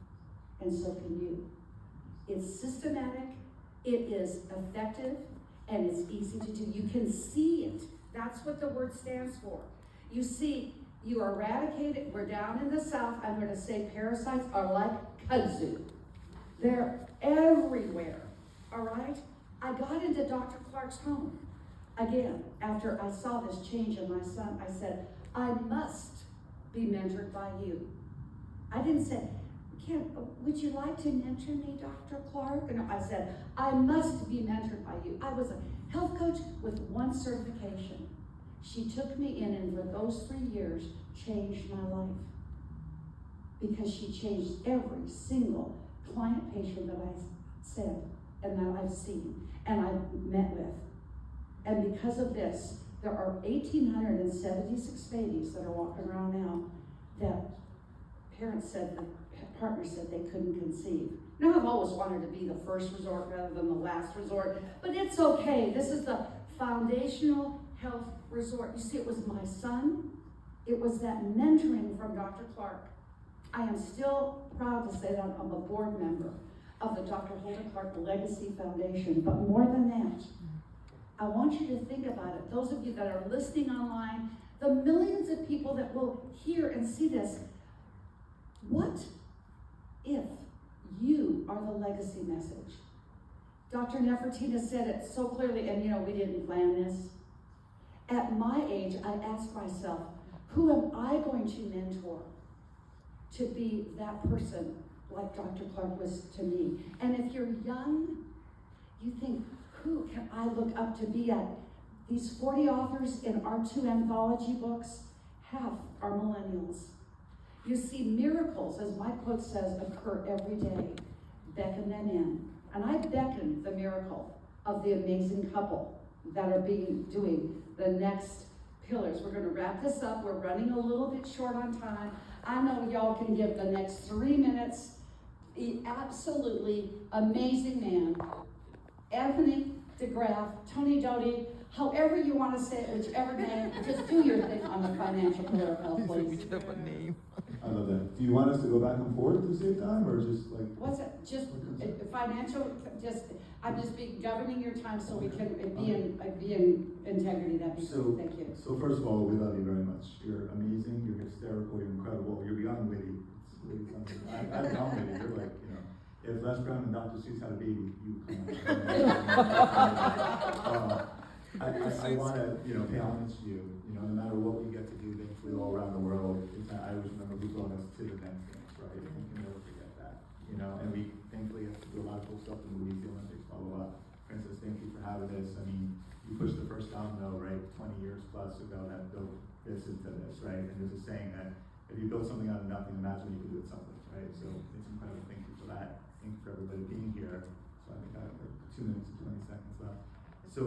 and so can you. It's systematic, it is effective, and it's easy to do. You can see it. That's what the word stands for. You see, you eradicate it. We're down in the South. I'm going to say parasites are like kudzu. They're everywhere, all right? I got into Dr. Clark's home. Again, after I saw this change in my son, I said, "I must be mentored by you." I didn't say, "Would you like to mentor me, Dr. Clark?" No, I said, "I must be mentored by you." I was a health coach with 1 certification. She took me in, and for those 3 years, changed my life. because she changed every single client patient that I said and that I've seen and I've met with. And because of this, there are 1,876 babies that are walking around now that parents said, the partners said they couldn't conceive. Now, I've always wanted to be the first resort rather than the last resort, but it's okay. This is the foundational health resort. You see, it was my son. It was that mentoring from Dr. Clark. I am still proud to say that I'm a board member of the Dr. Holden Clark Legacy Foundation, but more than that, I want you to think about it. Those of you that are listening online, the millions of people that will hear and see this, what if you are the legacy message? Dr. Nephetina said it so clearly, and we didn't plan this. At my age, I asked myself, who am I going to mentor to be that person like Dr. Clark was to me? And if you're young, you think, who can I look up to be at? These 40 authors in our 2 anthology books, half are millennials. You see, miracles, as my quote says, occur every day. Beckon them in. And I beckon the miracle of the amazing couple that are doing the next pillars. We're going to wrap this up. We're running a little bit short on time. I know y'all can give the next 3 minutes. The absolutely amazing man, Anthony DeGraff, Tony Dody, however you want to say it, whichever name, just do your thing on the financial pillar of health, please. I love that. Do you want us to go back and forth to save time, or just like? What's it? Just financial. I'm just governing your time so we can be in integrity. That'd be great. Thank you. So first of all, we love you very much. You're amazing. You're hysterical. You're incredible. You're beyond witty. It's really something. I'm beyond witty. You're like, if Les Brown and Dr. Seuss had a baby, you come out. I want to, pay homage to you. No matter what we get to do, thankfully, all around the world. I always remember who brought us to the dance games, right? And we can never forget that. And we thankfully have to do a lot of cool stuff in the movies, the Olympics, blah blah blah. Princess, thank you for having this. I mean, you pushed the first domino, right? 20 years plus ago that built this into this, right? And there's a saying that if you build something out of nothing, imagine you could do it something, right? So it's incredible. Thank you for that. Thank you for everybody being here. So I think I have like 2 minutes and 20 seconds left. So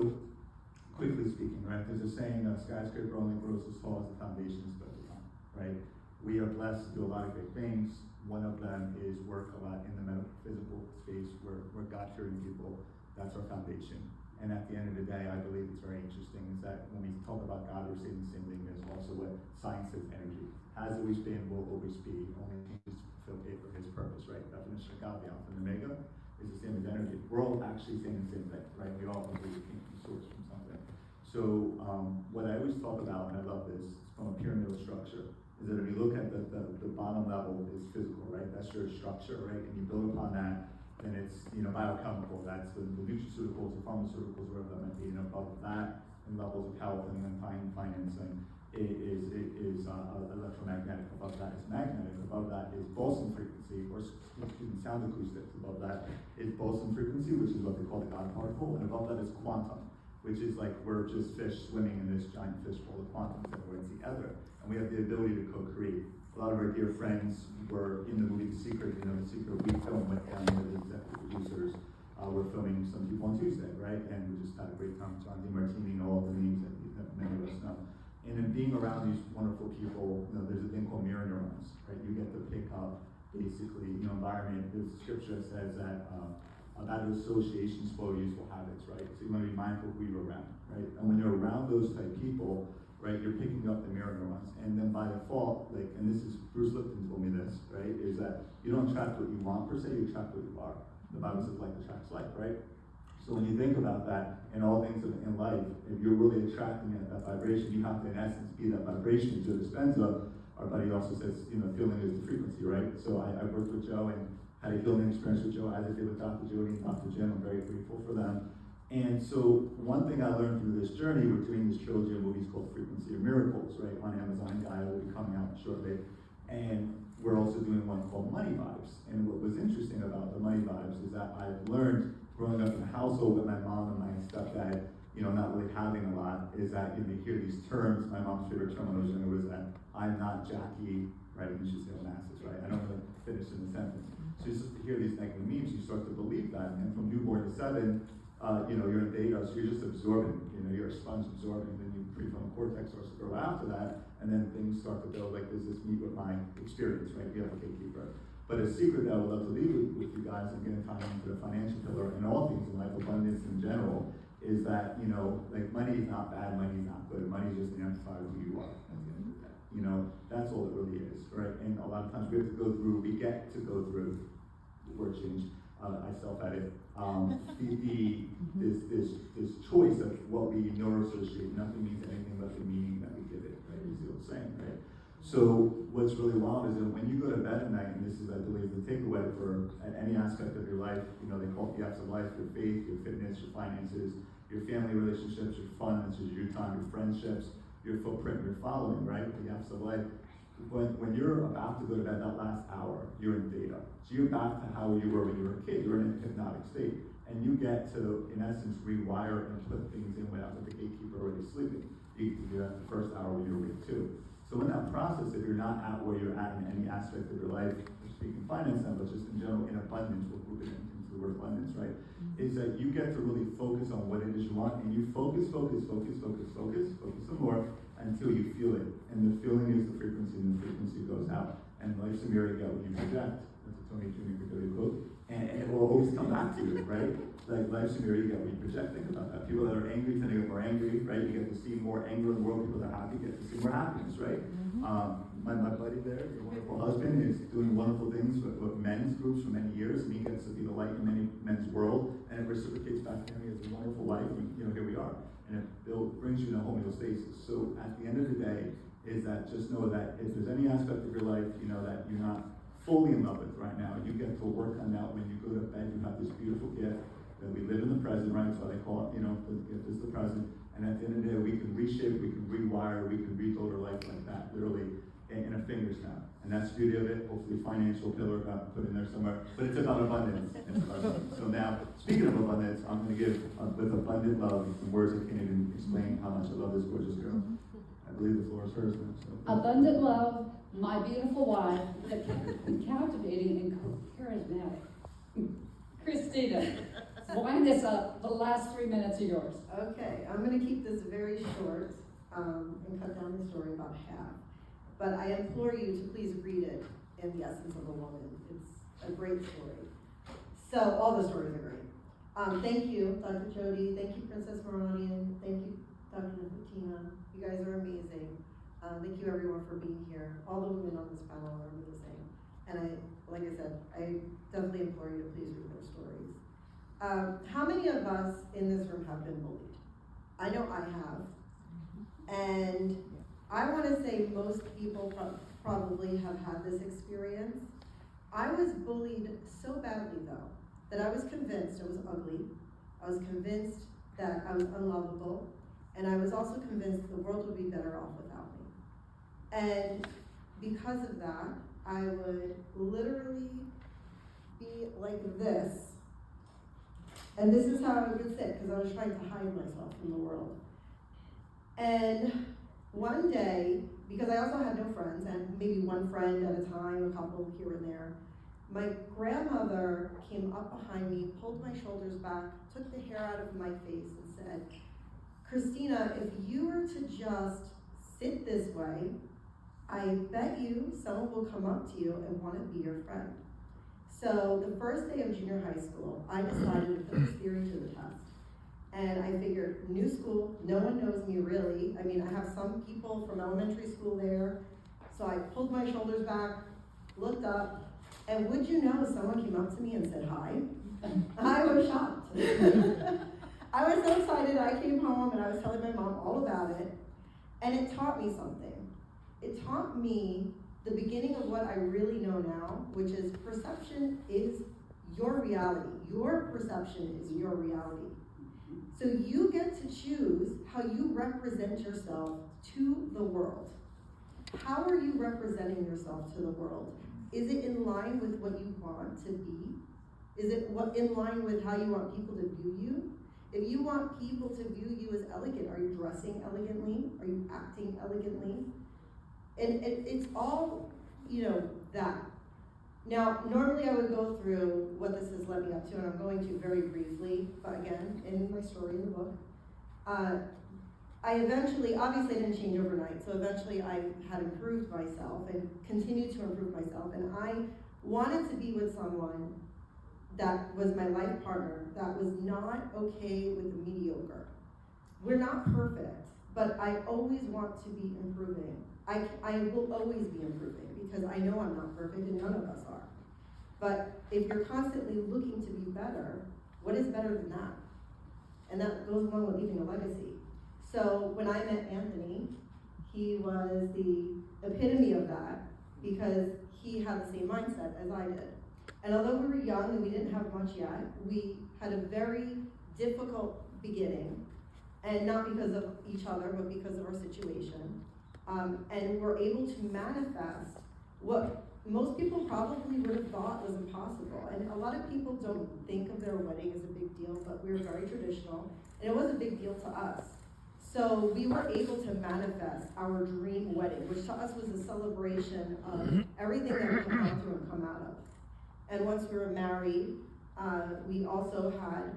quickly speaking, right, there's a saying, skyscraper only grows as tall as the foundation is built upon, right? We are blessed to do a lot of great things. One of them is work a lot in the metaphysical space where God-fearing people, that's our foundation. And at the end of the day, I believe it's very interesting is that when we talk about God, we're saying the same thing as also what science says energy. Has always been, will always be, only changes to fulfill it for his purpose, right? Definition of God, the Alpha and Omega, is the same as energy. We're all actually saying the same thing, right? We all believe it came from source, from something. So what I always talk about, and I love this, from a pyramidal structure, is that if you look at the bottom level is physical, right? That's your structure, right? And you build upon that, then it's, biochemical. That's the nutraceuticals, the pharmaceuticals, wherever that might be. And above that, in levels of health and then financing, it is electromagnetic. Above that is magnetic. Above that is Boltzmann frequency, or sound acoustics. Above that is Boltzmann frequency, which is what they call the God particle. And above that is quantum, which is like we're just fish swimming in this giant fishbowl of quantums that we're together. And we have the ability to co-create. A lot of our dear friends were in the movie The Secret. The Secret, we filmed with them, the executive producers. We're filming some people on Tuesday, right? And we just had a great time. John DiMartini and all the names that many of us know. And in being around these wonderful people, there's a thing called mirror neurons, right? You get to pick up basically, environment. There's scripture that says that bad associations spoil useful habits, right? So you want to be mindful of who you're around, right? And when you're around those type people, right, you're picking up the mirror neurons. And then by default, and this is, Bruce Lipton told me this, right, is that you don't attract what you want per se, you attract what you are. The Bible says like attracts like, right? So when you think about that in all things in life, if you're really attracting that vibration, you have to in essence be that vibration. Joe Dispenza, our buddy, also says, feeling is the frequency, right? So I worked with Joe and had a healing experience with Joe, as I did with Dr. Jody and Dr. Jim. I'm very grateful for them. And so one thing I learned through this journey, we're doing this trilogy of movies called Frequency of Miracles, right, on Amazon. Gaia will be coming out shortly. And we're also doing one called Money Vibes. And what was interesting about the Money Vibes is that I've learned growing up in a household with my mom and my stepdad, not really having a lot, is that you hear these terms. My mom's favorite term when I was younger was that I'm not Jackie, right? And you should say Onassis, right? I don't really finish in the sentence. So you just hear these negative memes, you start to believe that. And from newborn to 7, you're in theta, so you're just absorbing. You're a sponge absorbing. Then your prefrontal cortex starts to grow after that, and then things start to build. Like there's this meet with my experience, right? You have a gatekeeper. But a secret that I would love to leave with you guys, and again, tying into the financial pillar and all things in life, abundance in general, is that like money is not bad, money is not good. Money is just an amplifier of who you are. At the end of the day. That's all it really is, right? And a lot of times we get to go through. Word change. I self-edit. This choice of what we neuroassociate, nothing means anything but the meaning that we give it, right? You see what I'm saying, right? So what's really wild is that when you go to bed at night, and this is, I believe, the takeaway for any aspect of your life, they call it the apps of life, your faith, your fitness, your finances, your family relationships, your fun, this is your time, your friendships, your footprint, your following, right? The apps of life. When you're about to go to bed, that last hour, you're in theta. So you're back to how you were when you were a kid. You're in a hypnotic state. And you get to, in essence, rewire and put things in without the gatekeeper already sleeping. You get to do that the first hour when you're awake too. So in that process, if you're not at where you're at in any aspect of your life, we're speaking finance now, but just in general, in abundance, we'll move it into the word abundance, right? Is that you get to really focus on what it is you want, and you focus some more, until you feel it. And the feeling is the frequency, and the frequency goes out. And life's a mirror you get when you project. That's a Tony Jr. quote. And it will always come back to you, right? Like life's a mirror you get when you project. Think about that. People that are angry tend to get more angry, right? You get to see more anger in the world. People that are happy get to see more happiness, right? My buddy there, your wonderful husband, is doing wonderful things with men's groups for many years, and he gets to be the light in many men's world, and it reciprocates back to him. He has a wonderful wife, and here we are. And it brings you in a homeostasis. So at the end of the day, is that just know that if there's any aspect of your life, that you're not fully in love with right now, you get to work on that. When you go to bed, you have this beautiful gift that we live in the present, right? So they call it, the gift is the present. And at the end of the day, we can reshape, we can rewire, we can rebuild our life like that, literally in a finger's snap. And that's the beauty of it. Hopefully financial pillar got put in there somewhere, but it's about abundance. So now, speaking of abundance, I'm going to give, with abundant love, some words I can't even explain how much I love this gorgeous girl. I believe the floor is hers now. So. Abundant love, my beautiful wife, captivating and charismatic. Cristina, wind this up. The last 3 minutes are yours. Okay, I'm going to keep this very short and cut down the story about half. But I implore you to please read it in The Essence of a Woman. It's a great story. So, all the stories are great. Thank you, Dr. Jody. Thank you, Princess Maronian. Thank you, Dr. Nephetina. You guys are amazing. Thank you, everyone, for being here. All the women on this panel are the same. And like I said, I definitely implore you to please read their stories. How many of us in this room have been bullied? I know I have. And I want to say most people probably have had this experience. I was bullied so badly, though, that I was convinced I was ugly. I was convinced that I was unlovable. And I was also convinced the world would be better off without me. And because of that, I would literally be like this. And this is how I would sit, because I was trying to hide myself from the world. And one day, because I also had no friends, and maybe one friend at a time, a couple here and there, my grandmother came up behind me, pulled my shoulders back, took the hair out of my face, and said, Cristina, if you were to just sit this way, I bet you someone will come up to you and want to be your friend. So the first day of junior high school, I decided to put this theory to the test. And I figured, new school, no one knows me really. I mean, I have some people from elementary school there. So I pulled my shoulders back, looked up, and would you know, someone came up to me and said hi. I was shocked. I was so excited. I came home and I was telling my mom all about it. And it taught me something. It taught me the beginning of what I really know now, which is perception is your reality. Your perception is your reality. So you get to choose how you represent yourself to the world. How are you representing yourself to the world? Is it in line with what you want to be? Is it in line with how you want people to view you? If you want people to view you as elegant, are you dressing elegantly? Are you acting elegantly? And it's all that. Now, normally I would go through what this has led me up to, and I'm going to very briefly, but again, in my story in the book. I eventually, obviously I didn't change overnight, so eventually I had improved myself and continued to improve myself, and I wanted to be with someone that was my life partner, that was not okay with the mediocre. We're not perfect, but I always want to be improving. I will always be improving because I know I'm not perfect and none of us are. But if you're constantly looking to be better, what is better than that? And that goes along with leaving a legacy. So when I met Anthony, he was the epitome of that because he had the same mindset as I did. And although we were young and we didn't have much yet, we had a very difficult beginning, and not because of each other, but because of our situation. And we're able to manifest what most people probably would have thought was impossible. And a lot of people don't think of their wedding as a big deal, but we were very traditional, and it was a big deal to us. So we were able to manifest our dream wedding, which to us was a celebration of everything that we can come through and come out of. And once we were married, we also had,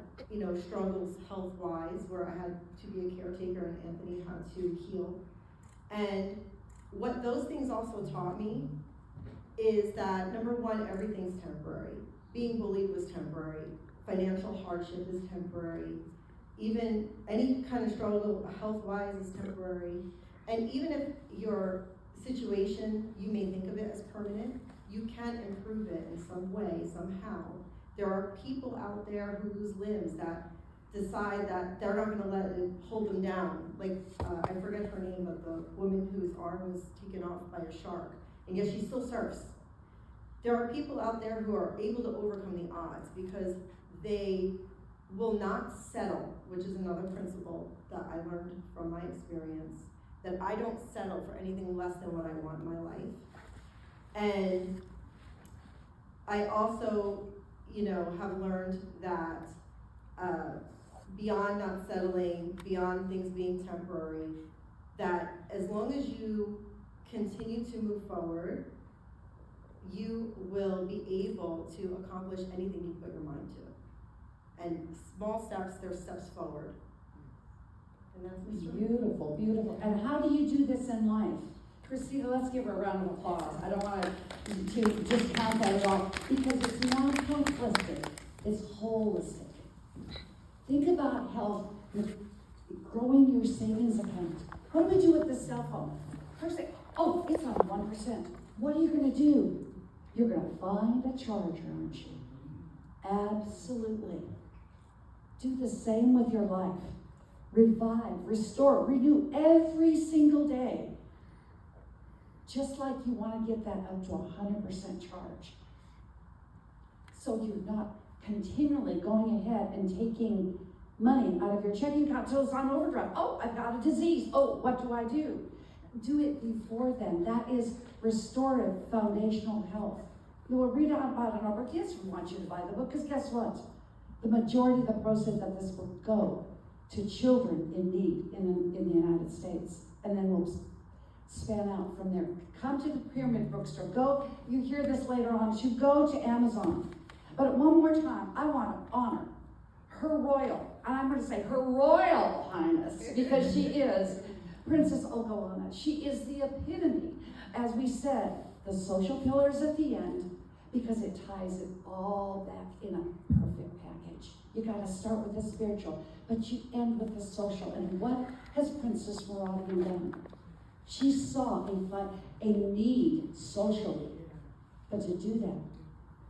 struggles health-wise, where I had to be a caretaker and Anthony had to heal. And what those things also taught me is that, number one, everything's temporary. Being bullied was temporary. Financial hardship is temporary. Even any kind of struggle health-wise is temporary. And even if your situation, you may think of it as permanent, you can improve it in some way, somehow. There are people out there who lose limbs that decide that they're not gonna let it hold them down. Like, I forget her name, but the woman whose arm was taken off by a shark, and yet she still surfs. There are people out there who are able to overcome the odds because they will not settle, which is another principle that I learned from my experience, that I don't settle for anything less than what I want in my life. And I also, have learned that beyond not settling, beyond things being temporary, that as long as you continue to move forward, you will be able to accomplish anything you put your mind to. And small steps, they're steps forward. And that's my story. Beautiful, beautiful. And how do you do this in life? Cristina, let's give her a round of applause. I don't want to just count that at all, because it's not holistic, it's holistic. Think about health, growing your savings account. What do we do with the cell phone? First thing, oh, it's on 1%. What are you going to do? You're going to find a charger, aren't you? Absolutely. Do the same with your life. Revive, restore, renew every single day. Just like you want to get that up to 100% charge. So you're not continually going ahead and taking money out of your checking account until it's on overdrive. Oh, I've got a disease. Oh, what do I do? Do it before then. That is restorative foundational health. You will read about it in our book. Yes, we want you to buy the book, because guess what? The majority of the proceeds of this will go to children in need in the United States. And then we'll span out from there. Come to the Pyramid Bookstore. Go, you hear this later on, you go to Amazon. But one more time, I want to honor Her Royal, and I'm going to say Her Royal Highness, because she is Princess Ogallana. She is the epitome, as we said, the social pillars at the end, because it ties it all back in a perfect package. You got to start with the spiritual, but you end with the social. And what has Princess Meradian done? She saw a need socially, but to do that,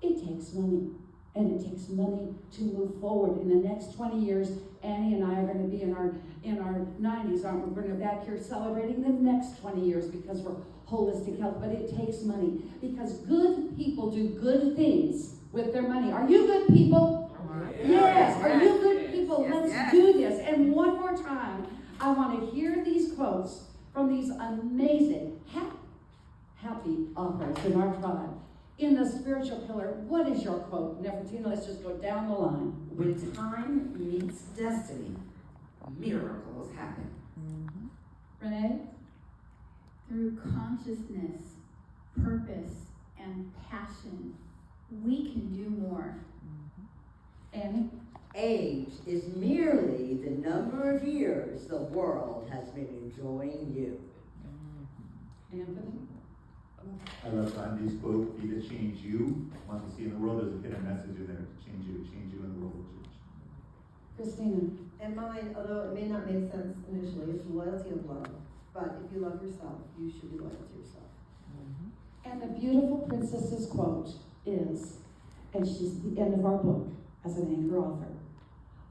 it takes money, and it takes money to move forward. In the next 20 years, Annie and I are going to be in our 90s, aren't we? We're going to be back here celebrating the next 20 years because we're holistic health, but it takes money because good people do good things with their money. Are you good people? Yes. Are you good people? Let's do this. And one more time, I want to hear these quotes from these amazing, happy authors in our tribe. In the spiritual pillar, what is your quote? Nephetina, let's just go down the line. When time meets destiny, miracles happen. Renee? Through consciousness, purpose and passion, we can do more. Annie? Age is merely the number of years the world has been enjoying you. Anthony? I love Gandhi's quote, be the change you want to see in the world. There's a hidden message in there to change you and the world will change. Christina? And mine, although it may not make sense initially, is loyalty and love. But if you love yourself, you should be loyal to yourself. And the beautiful princess's quote is, and she's the end of our book as an anchor author,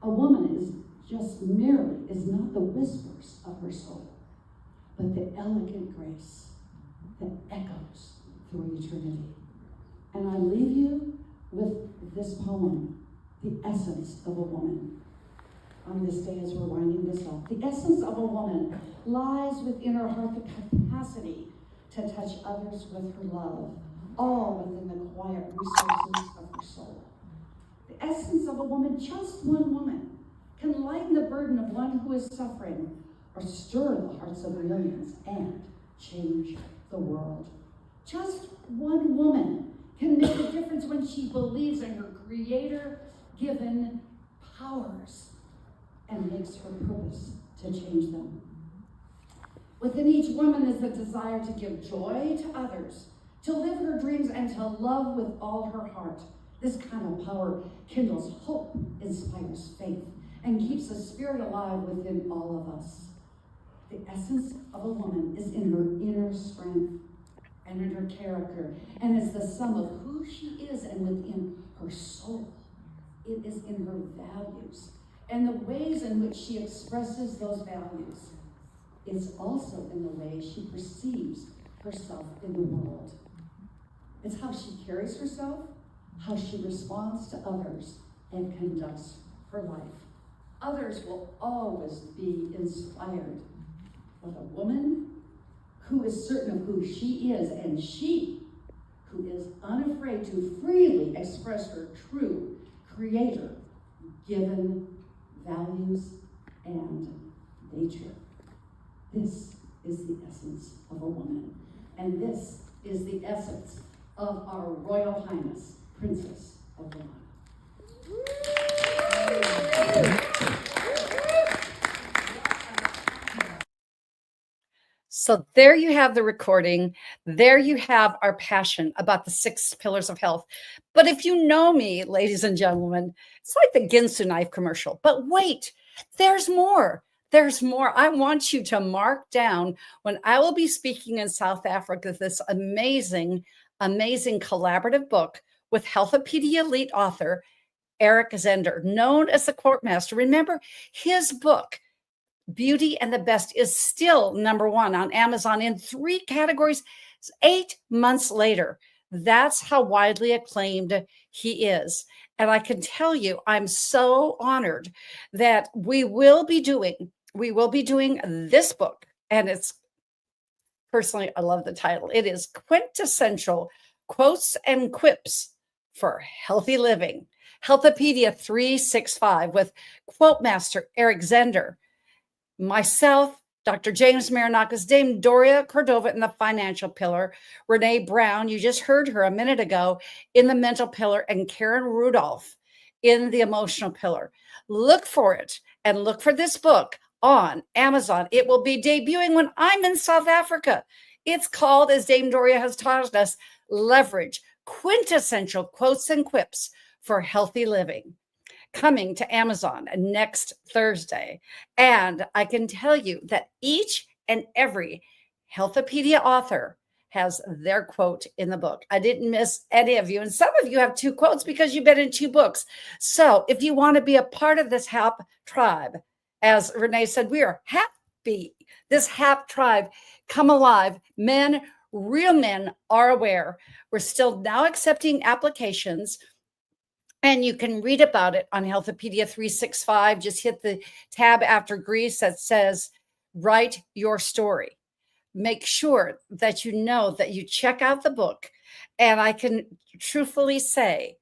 a woman is not the whispers of her soul, but the elegant grace that echoes through eternity. And I leave you with this poem, The Essence of a Woman. On this day as we're winding this up, the essence of a woman lies within her heart, the capacity to touch others with her love, all within the quiet resources of her soul. The essence of a woman, just one woman, can lighten the burden of one who is suffering or stir the hearts of millions and change the world. Just one woman can make a difference when she believes in her creator-given powers and makes her purpose to change them. Within each woman is the desire to give joy to others, to live her dreams, and to love with all her heart. This kind of power kindles hope, inspires faith, and keeps the spirit alive within all of us. The essence of a woman is in her inner strength and in her character, and is the sum of who she is and within her soul. It is in her values and the ways in which she expresses those values. It's also in the way she perceives herself in the world. It's how she carries herself, how she responds to others, and conducts her life. Others will always be inspired, but a woman who is certain of who she is, and she who is unafraid to freely express her true creator-given values and nature. This is the essence of a woman, and this is the essence of our Royal Highness, Princess of Oklahoma. So there you have the recording. There you have our passion about the 6 pillars of health. But if you know me, ladies and gentlemen, it's like the Ginsu knife commercial. But wait, there's more. There's more. I want you to mark down when I will be speaking in South Africa, this amazing, amazing collaborative book with Health-A-Pedia elite author Eric Zender, known as the Courtmaster. Remember, his book, Beauty and the Best, is still #1 on Amazon in 3 categories 8 months later. That's how widely acclaimed he is. And I can tell you, I'm so honored that we will be doing this book. And it's, personally, I love the title. It is Quintessential Quotes and Quips for Healthy Living. Health-A-Pedia 365 with Quote Master Eric Zender, myself, Dr. James Marinakis, Dame Doria Cordova in the financial pillar, Renee Brown, you just heard her a minute ago, in the mental pillar, and Karen Rudolph in the emotional pillar. Look for it, and look for this book on Amazon. It will be debuting when I'm in South Africa. It's called, as Dame Doria has taught us, Leverage, Quintessential Quotes and Quips for Healthy Living, coming to Amazon next Thursday. And I can tell you that each and every Health-A-Pedia author has their quote in the book. I didn't miss any of you. And some of you have 2 quotes because you've been in 2 books. So if you want to be a part of this HAP tribe, as Renee said, we are happy. This HAP tribe, come alive. Men, real men are aware. We're still now accepting applications. And you can read about it on Health-A-Pedia 365. Just hit the tab after Greece that says, write your story. Make sure that you know that you check out the book. And I can truthfully say,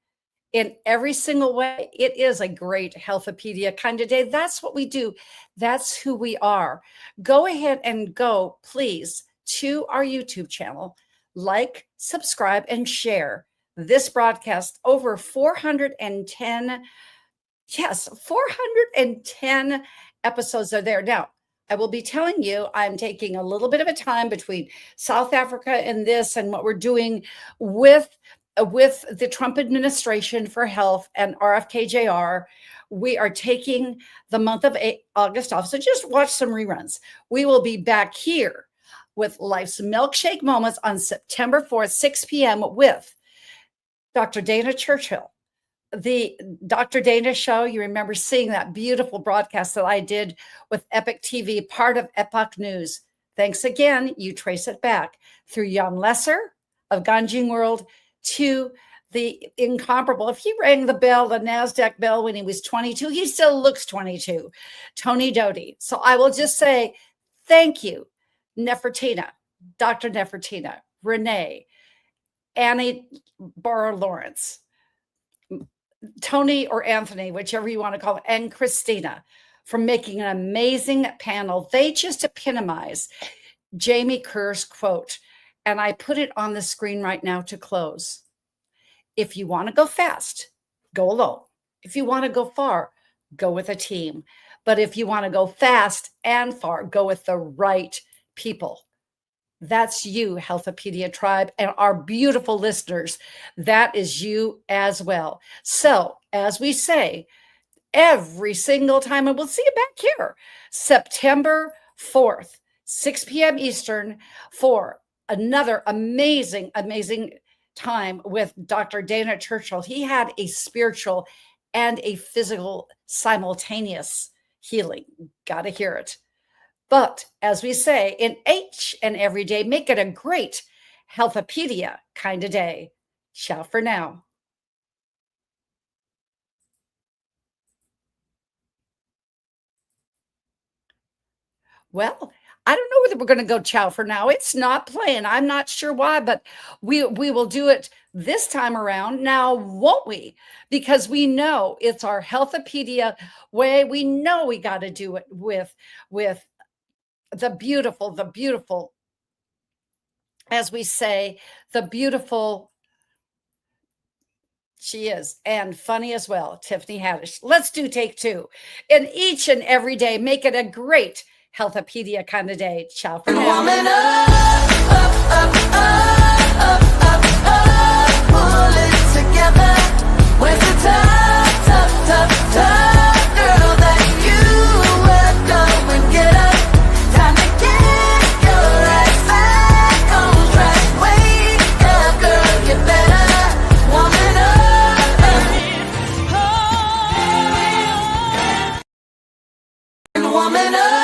in every single way, it is a great Health-A-Pedia kind of day. That's what we do. That's who we are. Go ahead and go, please, to our YouTube channel. like, subscribe, and share this broadcast. Over 410, yes, 410 episodes are there. Now, I will be telling you, I'm taking a little bit of a time between South Africa and this and what we're doing with the Trump administration for health and RFKJR. We are taking the month of August off. So just watch some reruns. We will be back here with Life's Milkshake Moments on September 4th, 6 p.m. with Dr. Dana Churchill. The Dr. Dana show, you remember seeing that beautiful broadcast that I did with Epic TV, part of Epoch News. Thanks again. You trace it back through Jan Lesser of Ganjing World to the incomparable. If he rang the bell, the NASDAQ bell, when he was 22, he still looks 22, Tony Dody. So I will just say thank you, Nephetina, Dr. Nephetina, Renee, Annie Borow-Lawrence, Tony or Anthony, whichever you want to call it, and Cristina for making an amazing panel. They just epitomize Jamie Kerr's quote, and I put it on the screen right now to close. If you want to go fast, go alone. If you want to go far, go with a team. But if you want to go fast and far, go with the right people. That's you, Health-A-Pedia tribe, and our beautiful listeners. That is you as well. So, as we say every single time, and we'll see you back here, September 4th, 6 p.m. Eastern, for another amazing, amazing time with Dr. Dana Churchill. He had a spiritual and a physical simultaneous healing. Got to hear it. But as we say, in each and every day, make it a great Health-A-Pedia kind of day. Ciao for now. Well, I don't know whether we're going to go ciao for now. It's not playing. I'm not sure why, but we will do it this time around. Now, won't we? Because we know it's our Health-A-Pedia way. We know we got to do it with the beautiful, as we say, the beautiful, she is, and funny as well, Tiffany Haddish. Let's do take two. And each and every day, make it a great Health-A-Pedia kind of day. Ciao for now. Pull it together. Where's the tough girl that you were going get up? Time to get your ass back on track. Wake up, girl, you better woman up. Woman up.